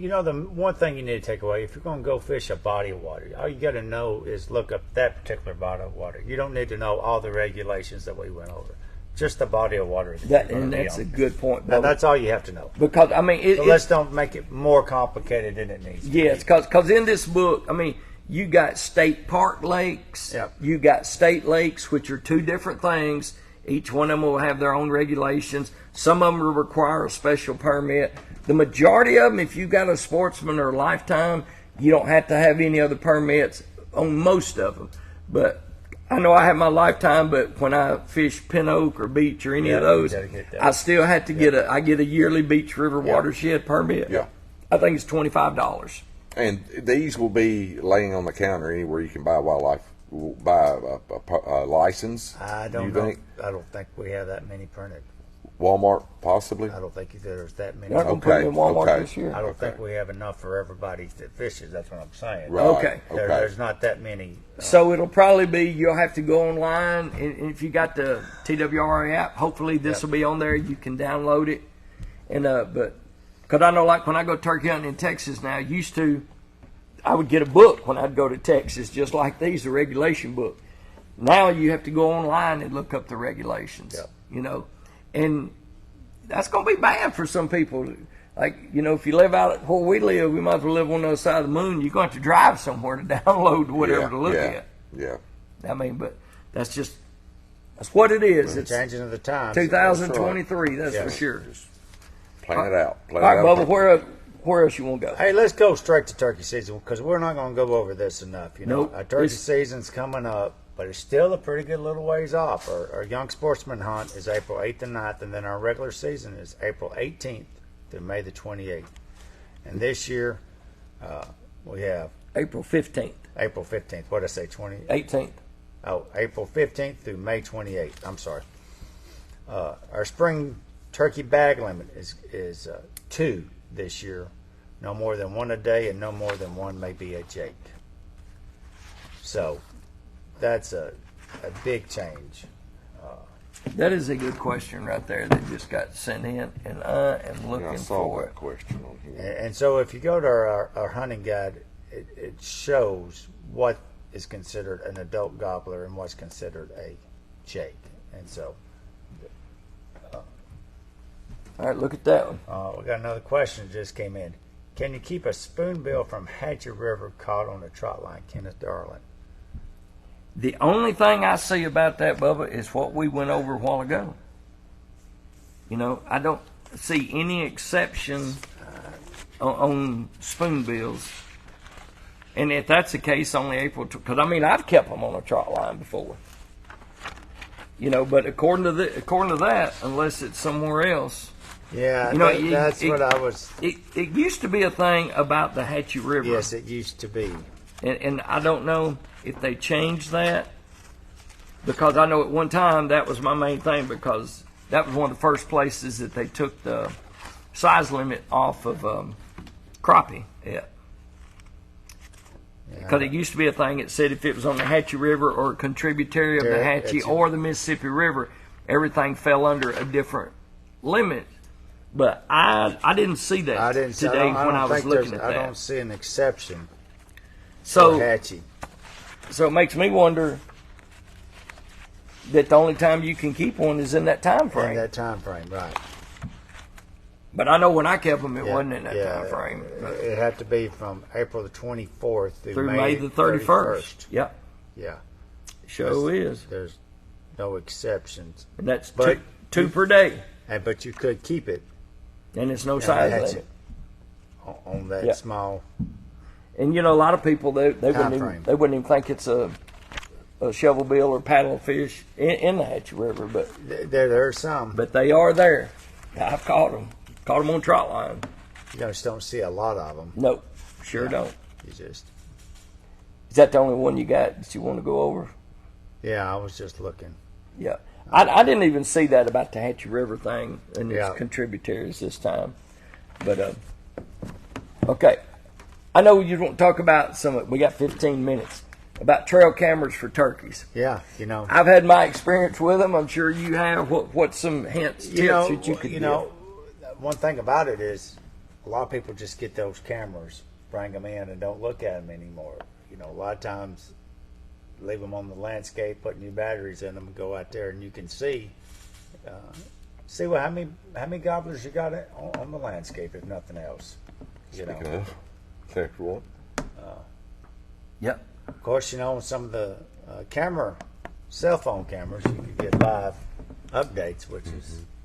one thing you need to take away, if you're going to go fish a body of water, all you got to know is look up that particular body of water. You don't need to know all the regulations that we went over. Just the body of water. And that's a good point, Now, Bubba. that's all you have to know. Because, I mean, So let's don't make it more complicated than it needs to be. yes, because in this book, I mean, you got state park lakes, Yep. you got state lakes, which are two different things. Each one of them will have their own regulations. Some of them will require a special permit. The majority of them, if you got a sportsman or a lifetime, you don't have to have any other permits on most of them. But I know I have my lifetime, but when I fish Pin Oak or Beach or any Yeah, of those, you gotta get that. I still have to get a yearly Beach River watershed permit. Yeah. I think it's $25. And these will be laying on the counter anywhere you can buy a license. I you don't know. think? I don't think we have that many printed. Walmart, possibly. I don't think there's that many. They're going to put them in Walmart okay. this year. I don't think we have enough for everybody that fishes. That's what I'm saying. Right. Okay. There's not that many. So it'll probably be you'll have to go online, and if you got the TWRA app, hopefully this will be on there. You can download it, and but because I know, like when I go turkey hunting in Texas now, I would get a book when I'd go to Texas, just like these, a regulation book. Now you have to go online and look up the regulations. Yep. And that's going to be bad for some people. Like, if you live out where we live, we might as well live on the other side of the moon. You're going to have to drive somewhere to download whatever to look at. Yeah. I mean, but that's what it is. It's It's changing of the times. 2023, that's Yeah. for sure. Plan it out. All right, Bubba, where else you want to go? Hey, let's go straight to turkey season because we're not going to go over this enough. Nope. Our turkey It's- season's coming up, but it's still a pretty good little ways off. Our young sportsman hunt is April 8th and 9th, and then our regular season is April 18th through May the 28th. And this year, we have April 15th, April 15th. What did I say? 18th. April 15th through May 28th. I'm sorry. Our spring turkey bag limit is 2 this year. No more than 1 a day, and no more than 1 may be a Jake. So that's a big change. That is a good question right there that just got sent in, and I am looking I saw for that it. question on here. And so if you go to our hunting guide, it shows what is considered an adult gobbler and what's considered a Jake. And so All right, look at that one. we got another question that just came in. Can you keep a spoonbill from Hatchie River caught on a trot line, Kenneth Darling? The only thing I see about that, Bubba, is what we went over a while ago. You know, I don't see any exception on spoonbills. And if that's the case, only April, because I mean, I've kept them on a trot line before. You know, but according to that, unless it's somewhere else, Yeah, you know, that's what I was. It used to be a thing about the Hatchie River. Yes, it used to be. And I don't know if they changed that, because I know at one time that was my main thing, because that was one of the first places that they took the size limit off of crappie. Yeah. Because it used to be a thing that said if it was on the Hatchie River or a contributary of the Yeah, Hatchie that's- or the Mississippi River, everything fell under a different limit. But I didn't see that I didn't today when I was looking at I that. don't see an exception So for Hatchie. So it makes me wonder that the only time you can keep one is in that time frame. In that time frame, right? But I know when I kept them, it Yeah, wasn't in that yeah, time frame. It had to be from April the 24th Through May the 31st. Yep, Yeah, sure is. there's no exceptions. And that's But- two per day. But you could keep it And it's no and size hatch limit. it on that Yeah. small. And you know, a lot of people, they Time wouldn't even, frame. they wouldn't even think it's a shovel bill or paddle fish in the Hatchie River, There's some. but they are there. I've caught them on trot line. You just don't see a lot of them. Nope, sure Yeah. don't. You just. Is that the only one you got that you want to go over? Yeah, I was just looking. Yeah. I didn't even see that about the Hatchie River thing and its Yeah. contributaries this time. But, okay. I know you want to talk about we got 15 minutes, about trail cameras for turkeys. Yeah, I've had my experience with them. I'm sure you have. What's some hints, tips that you could give? One thing about it is a lot of people just get those cameras, bring them in, and don't look at them anymore. A lot of times leave them on the landscape, put new batteries in them, and go out there, and you can see how many gobblers you got on the landscape, if nothing else. Speaking of, next one. Yep. Of course, on some of the cell phone cameras, you can get live updates, which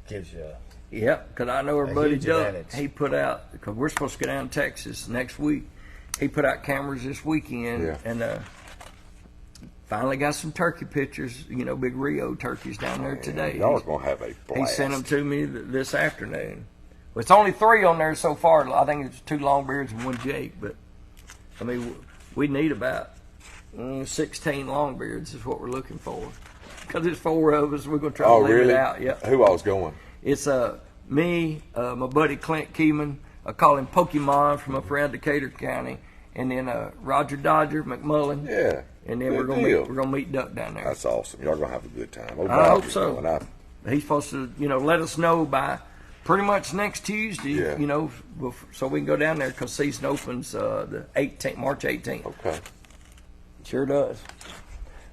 gives you. Yep, because I know our buddy huge Doug, advantage. he put out, because we're supposed to go down to Texas next week. He put out cameras this weekend, Yeah. and finally got some turkey pictures, big Rio turkeys down there today. Y'all are going to have a blast. He sent them to me this afternoon. Well, it's only 3 on there so far. I think it's 2 longbeards and 1 Jake, but I mean, we need about 16 longbeards is what we're looking for. Because it's 4 of us, we're going to try to live really? it out. Yeah. Who all's going? It's me, my buddy Clint Keeman. I call him Pokemon from up around Decatur County, and then Roger Dodger McMullen. Yeah. And then Good we're deal. gonna meet Duck down there. That's awesome. Y'all going to have a good time. I hope so. He's supposed to, let us know by pretty much next Tuesday. Yeah. So we can go down there because season opens the 18th, March 18th. Okay. Sure does.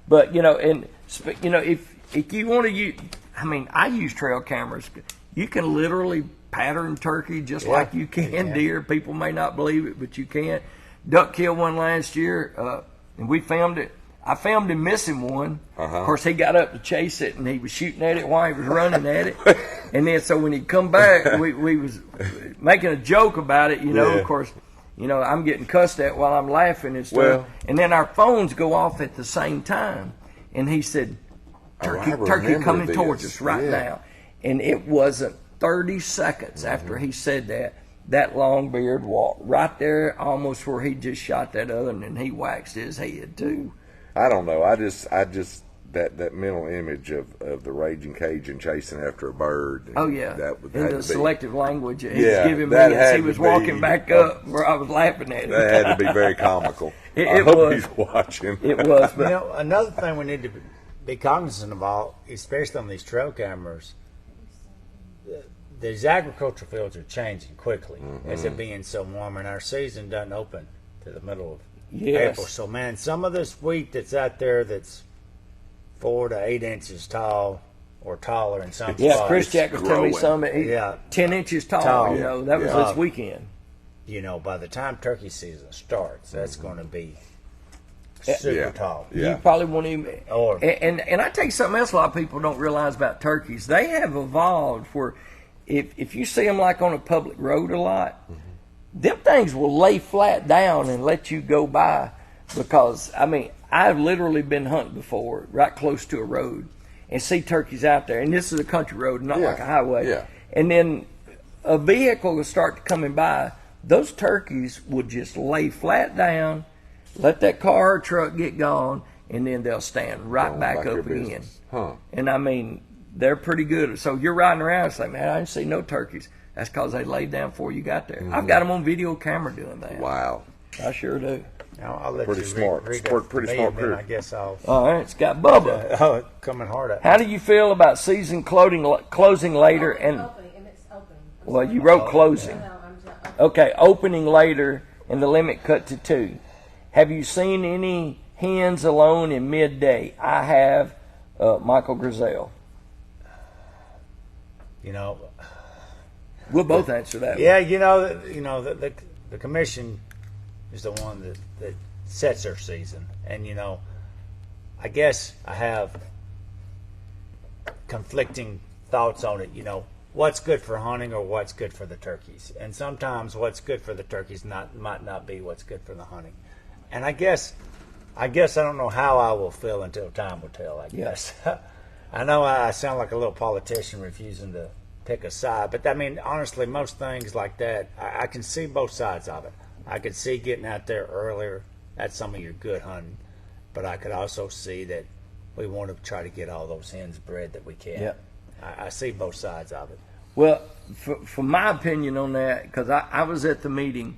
But if you want to use, I use trail cameras. You can literally pattern turkey just like you can deer. People may not believe it, but you can. Duck killed one last year, and we filmed it. I filmed him missing one. Of course, he got up to chase it, and he was shooting at it while he was running at it. And then, so when he come back, we was making a joke about it. Of course, I'm getting cussed at while I'm laughing and stuff. Well- and then our phones go off at the same time. And he said, turkey remember coming this. towards us right Yeah. now. And it wasn't 30 seconds after he said that long-beard walked right there almost where he just shot that other one, and he waxed his head too. I don't know. I just that mental image of the raging Cajun chasing after a bird. Oh yeah, that would in had the to be- selective language he's Yeah, giving me that as had he to was be- walking back up where I was laughing at him. That had to be very comical. It I hope was. he's watching. It was, You but know, another thing we need to be cognizant of, all, especially on these trail cameras, these agricultural fields are changing quickly as it being so warm, and our season doesn't open to the middle of Yes. April. So, man, some of this wheat that's out there that's 4 to 8 inches tall or taller in some yeah, spots, Chris Jack was telling me growing. some. Yeah. 10 inches tall. Tall. You know, that was Yeah. this weekend. you know, by the time turkey season starts, that's going to be super Yeah. tall. Yeah. You probably won't even. Or- And I tell you something else a lot of people don't realize about turkeys. They have evolved where if you see them like on a public road a lot, them things will lay flat down and let you go by because, I mean, I've literally been hunting before right close to a road and see turkeys out there. And this is a country road, not Yeah. like a highway. Yeah. And then a vehicle will start coming by. Those turkeys will just lay flat down, let that car or truck get gone, and then they'll stand right Going back about their up again. business. Huh. And I mean, they're pretty good. So you're riding around and say, man, I didn't see no turkeys. That's because they laid down before you got there. I've got them on video camera doing that. Wow. I sure do. I'll let Pretty you smart. read Pretty that to me, smart and then crew. I guess I'll. All right, it's got Bubba. Oh, it's coming hard at me. How do you feel about season closing later? And Opening, and it's opening. I'm well, sorry. you wrote closing. No, I'm just opening. Okay, opening later and the limit cut to 2. Have you seen any hens alone in midday? I have, Michael Grizel. You know, We'll both answer that. yeah, the commission is the one that sets their season, and I guess I have conflicting thoughts on it. What's good for hunting or what's good for the turkeys, and sometimes what's good for the turkeys might not be what's good for the hunting, and I guess I don't know how I will feel until time will tell. I guess. I know I sound like a little politician refusing to pick a side, but I mean, honestly, most things like that, I can see both sides of it. I could see getting out there earlier. That's some of your good hunting, but I could also see that we want to try to get all those hens bred that we can. Yep. I see both sides of it. Well, for my opinion on that, because I was at the meeting,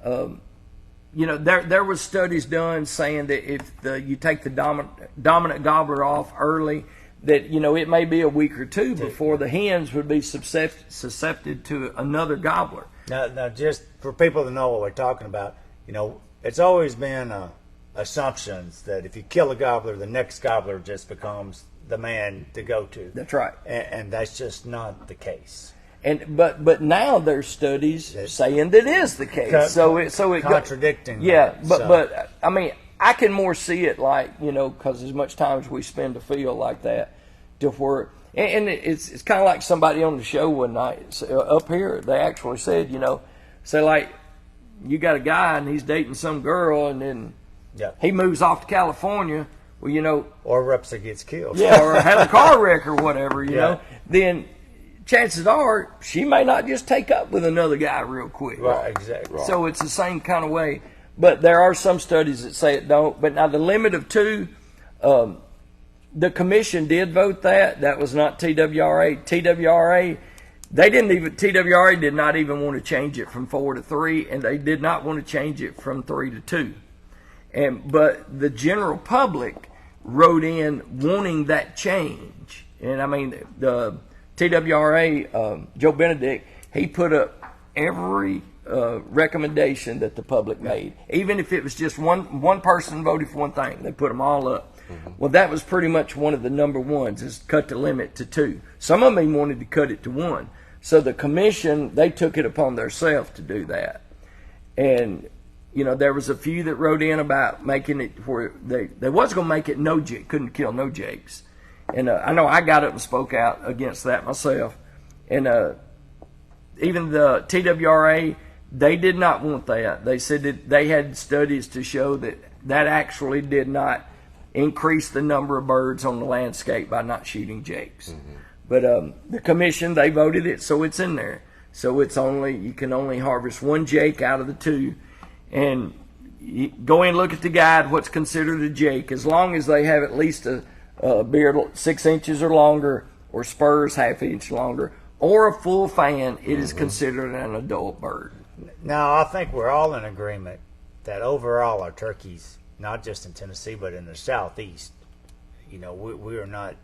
there was studies done saying that if you take the dominant gobbler off early, that it may be a week or two before the hens would be susceptible to another gobbler. Now, just for people to know what we're talking about, it's always been assumptions that if you kill a gobbler, the next gobbler just becomes the man to go to. That's right. And that's just not the case. But now there's studies saying that is the case. So it contradicting. Yeah, that, but I mean, I can more see it like because as much time as we spend to feel like that, to where and it's kind of like somebody on the show one night up here. They actually said say like you got a guy and he's dating some girl and then he moves off to California. Well, or Repsa gets killed. yeah, or had a car wreck or whatever. You know, then chances are she may not just take up with another guy real quick. Right, exactly. So it's the same kind of way. But there are some studies that say it don't. But now the limit of 2, the commission did vote that. That was not TWRA. TWRA did not even want to change it from 4 to 3, and they did not want to change it from 3 to 2. But the general public wrote in wanting that change. And I mean, the TWRA, Joe Benedict, he put up every recommendation that the public made. Even if it was just one person voted for one thing, they put them all up. Mm-hmm. Well, that was pretty much one of the number ones, is cut the limit to 2. Some of them even wanted to cut it to 1. So the commission, they took it upon themselves to do that. And there was a few that wrote in about making it where they was going to make it no jake, couldn't kill no jakes. And I know I got up and spoke out against that myself. And even the TWRA, they did not want that. They said that they had studies to show that actually did not increase the number of birds on the landscape by not shooting jakes. Mm-hmm. But the commission, they voted it, so it's in there. So you can only harvest 1 jake out of the 2. And you go in and look at the guide, what's considered a jake, as long as they have at least a beard 6 inches or longer, or spurs half-inch longer, or a full fan, it is considered an adult bird. Now, I think we're all in agreement that overall our turkeys, not just in Tennessee, but in the Southeast, we are not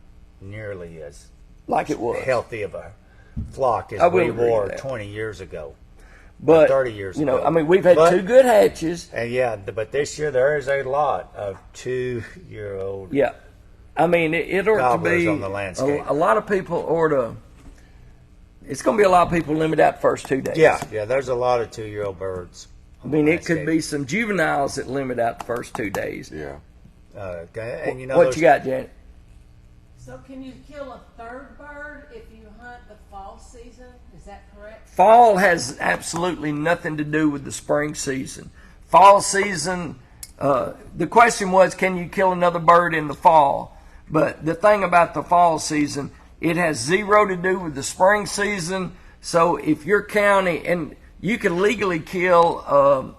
nearly as Like it was. healthy of a flock I as will we agree with were that. 20 years ago. But 30 years you know, ago. I mean, we've had But- 2 good hatches. And yeah, but this year there is a lot of 2-year-old. Yeah, I mean, it ought to Gobblers be on the landscape. a lot of people ought to. It's going to be a lot of people limit out the first 2 days. Yeah, there's a lot of 2-year-old birds. I mean, it could be some juveniles that limit out the first 2 days. Yeah. And What you got, Janet? So can you kill a third bird if you hunt the fall season? Is that correct? Fall has absolutely nothing to do with the spring season. Fall season, the question was, can you kill another bird in the fall? But the thing about the fall season, it has 0 to do with the spring season. So if your county, and you can legally kill,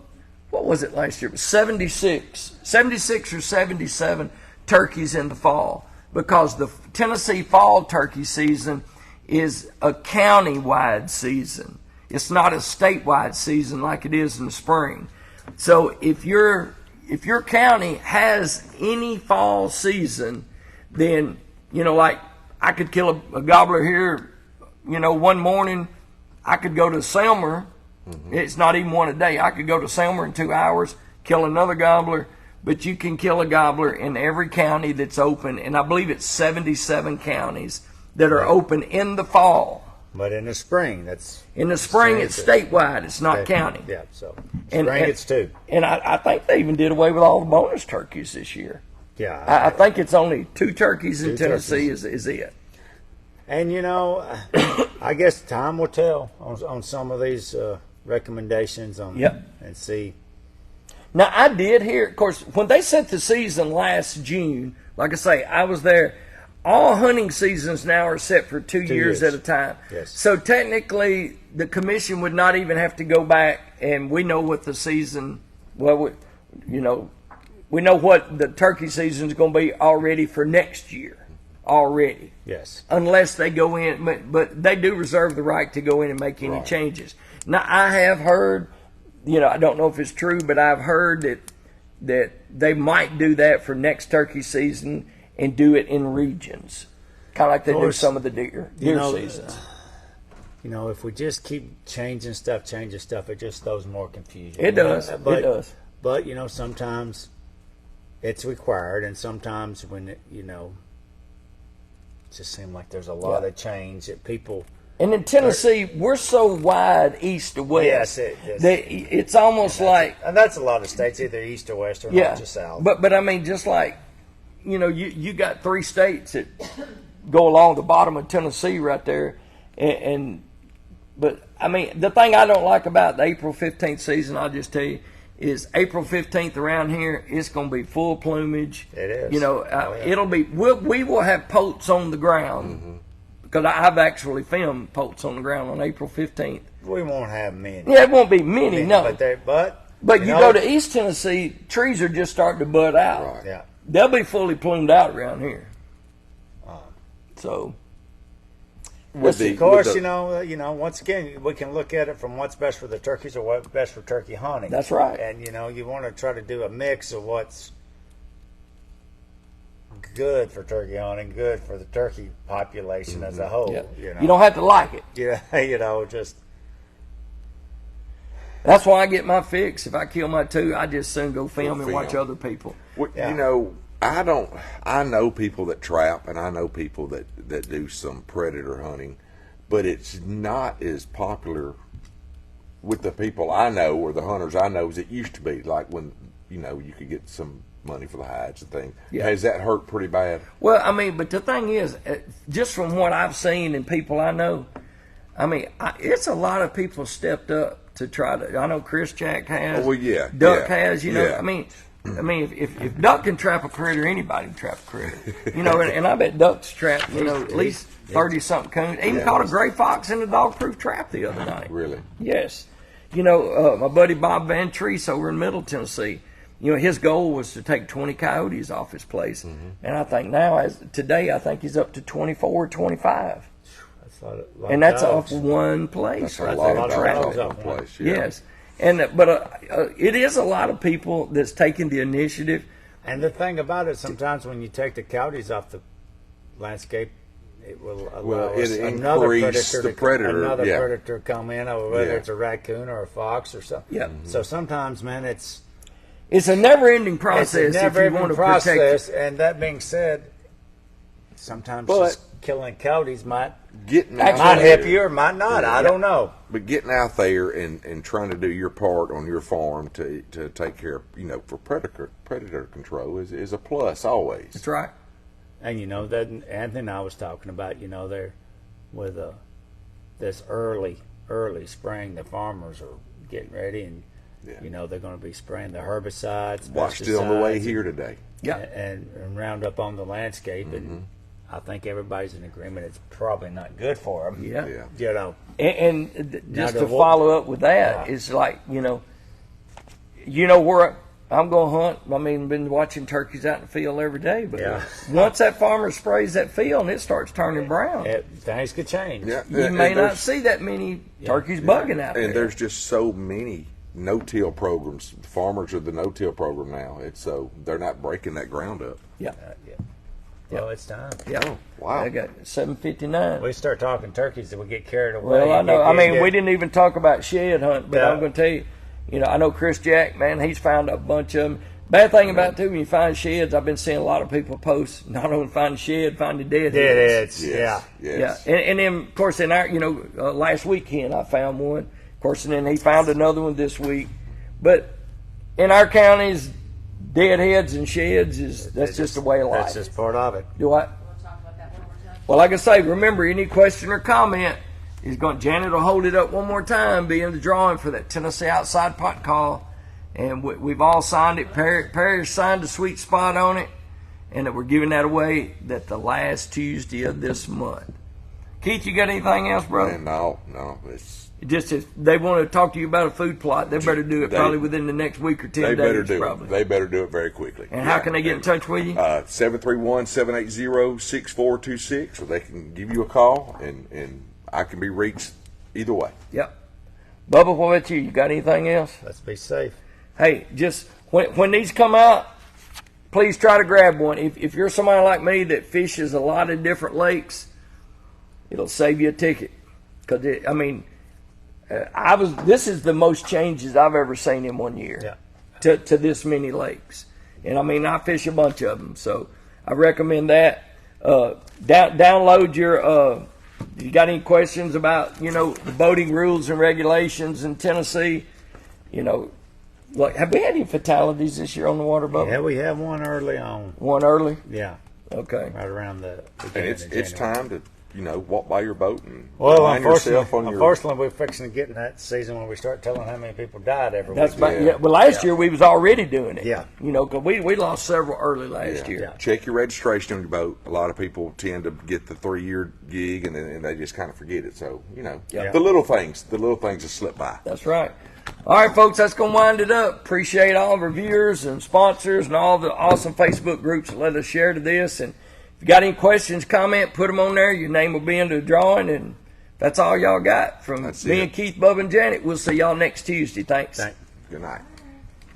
what was it last year? It was 76 or 77 turkeys in the fall, because the Tennessee fall turkey season is a county-wide season. It's not a statewide season like it is in the spring. So if your county has any fall season, then, like I could kill a gobbler here, one morning. I could go to Selmer. It's not even one a day. I could go to Selmer in 2 hours, kill another gobbler. But you can kill a gobbler in every county that's open, and I believe it's 77 counties that are open in the fall. But in the spring, In the spring, it's statewide. It's not county. Yeah, so And- spring and- it's 2. And I think they even did away with all the bonus turkeys this year. Yeah. I think it's only 2 turkeys in 2 Tennessee turkeys. is it. And I guess time will tell on some of these recommendations Yep. and see. Now, I did hear, of course, when they set the season last June, like I say, I was there. All hunting seasons now are set for 2 years at a time. Yes. So technically, the commission would not even have to go back, and we know what the season, we know what the turkey season is going to be already for next year, already. Yes. Unless they go in, but they do reserve the right to go in and make any changes. Now, I have heard, I don't know if it's true, but I've heard that they might do that for next turkey season and do it in regions, kind of like they do course, some of the deer seasons. If we just keep changing stuff, it just throws more confusion. It does. But, It does. But sometimes it's required, and sometimes when it just seems like there's a lot of change that people. And in Tennessee, we're so wide east to west Yes, that it's almost like And that's a lot of states, either east or west or not just south. But I mean, just like you got 3 states that go along the bottom of Tennessee right there, but I mean, the thing I don't like about the April 15th season, I'll just tell you, is April 15th around here, it's going to be full plumage. It is. It'll be, we will have poults on the ground, because I've actually filmed poults on the ground on April 15th. We won't have many. Yeah, it won't be many, no. But You go to East Tennessee, trees are just starting to bud out. Right. Yeah. They'll be fully plumed out around here. So, With the- Of course, with the- once again, we can look at it from what's best for the turkeys or what's best for turkey hunting. That's right. And you want to try to do a mix of what's good for turkey hunting, good for the turkey population as a whole. yeah. You don't have to like it. Yeah, just That's why I get my fix. If I kill my 2, I just soon go film and watch film. other people. Well, Yeah. I know people that trap, and I know people that do some predator hunting, but it's not as popular with the people I know or the hunters I know as it used to be. Like when you could get some money for the hides and things. Yeah. Has that hurt pretty bad? Well, I mean, but the thing is, just from what I've seen and people I know, I mean, it's a lot of people stepped up to try to. I know Chris Jack has. Oh, well, yeah, Duck yeah, has. yeah. I mean, if Duck can trap a critter, anybody can trap a critter. And I bet Duck's trapped. At least 30-something coons. Even caught a gray fox in a dog-proof trap the other night. Really? Yes. My buddy Bob Van Treese over in Middle Tennessee, his goal was to take 20 coyotes off his place. And I think now, today, I think he's up to 24, 25. That's a lot And of that's dogs. off one place. That's a right lot there. of dogs dogs off off one. place. Yeah. Yes. But it is a lot of people that's taking the initiative. And the thing about it, sometimes when you take the coyotes off the landscape, it will allow Well, us it another increase predator, the predator, another yeah. predator come in, or whether Yeah. it's a raccoon or a fox or something. Yeah. So sometimes, man, it's It's a never-ending it's process a if you never-ending want to protect it. process. And that being said, sometimes But- just killing coyotes might Getting out might there, help you or might not. I don't know. but getting out there and trying to do your part on your farm to take care of, for predator control is a plus always. That's right. And that Anthony and I was talking about, there with this early spring, the farmers are getting ready, and Yeah. they're going to be spraying the herbicides. Watched it on the way pesticides, here today. Yeah. and Roundup on the landscape, and I think everybody's in agreement it's probably not good for them. Yeah. Yeah. And Now just the to wo- follow up with that, it's like, where I'm going to hunt. I mean, been watching turkeys out in the field every day, but Yeah. once that farmer sprays that field and it starts turning brown, Things could change. Yeah. you and may not there's- see that many turkeys bugging out there. And there's just so many no-till programs. Farmers are the no-till program now. It's so they're not breaking that ground up. Yeah. Yeah. Well, it's time. Yeah. Oh, wow. I got 7:59. We start talking turkeys and we get carried away. Well, I know. Get- I mean, get- we didn't even talk about shed hunt, but Yeah. I'm going to tell you, I know Chris Jack, man, he's found a bunch of them. Bad thing about it, too, when you find sheds, I've been seeing a lot of people post, not only find a shed, find the dead Dead heads. heads. Yes. Yeah. Yes. Yeah. And then, of course, in our, last weekend I found one. Of course, and then he found another one this week. But in our counties, dead heads and sheds that's just a way of life. That's just part of it. Do I? We'll talk about that one more time. Well, like I say, remember, any question or comment, Janet will hold it up one more time, be in the drawing for that Tennessee Outside Pot Call. And we've all signed it. Perry signed a sweet spot on it, and that we're giving that away the last Tuesday of this month. Keith, you got anything else, brother? And no, it's Just if they want to talk to you about a food plot, they better do it They- probably within the next week or 10 they days. better do probably. it. They better do it very quickly. And how can they get in touch with you? 731-780-6426, or they can give you a call, and I can be reached either way. Yep. Bubba, what about you? You got anything else? Let's be safe. Hey, just when these come out, please try to grab one. If you're somebody like me that fishes a lot of different lakes, it'll save you a ticket. Because this is the most changes I've ever seen in 1 year. Yeah. To this many lakes, and I fish a bunch of them, so I recommend that. Download your. If you got any questions about the boating rules and regulations in Tennessee, like, have we had any fatalities this year on the water boat? Yeah, we have one early on. One early. Yeah, Okay. right around the And beginning it's of it's January. time to walk by your boat and Well, remind yourself on your. unfortunately, we're fixing to get in that season when we start telling how many people died every That's week. about, yeah. Well, last year we was already doing it. Yeah. Because we lost several early last year. Yeah. Check your registration on your boat. A lot of people tend to get the 3-year gig and they just kind of forget it. So Yeah. the little things just slip by. That's right. All right, folks, that's going to wind it up. Appreciate all of our viewers and sponsors and all the awesome Facebook groups that let us share to this. And if you got any questions, comment, put them on there. Your name will be in the drawing. And that's all y'all got from That's me it. and Keith, Bub, and Janet. We'll see y'all next Tuesday. Thanks. Thank- Good night.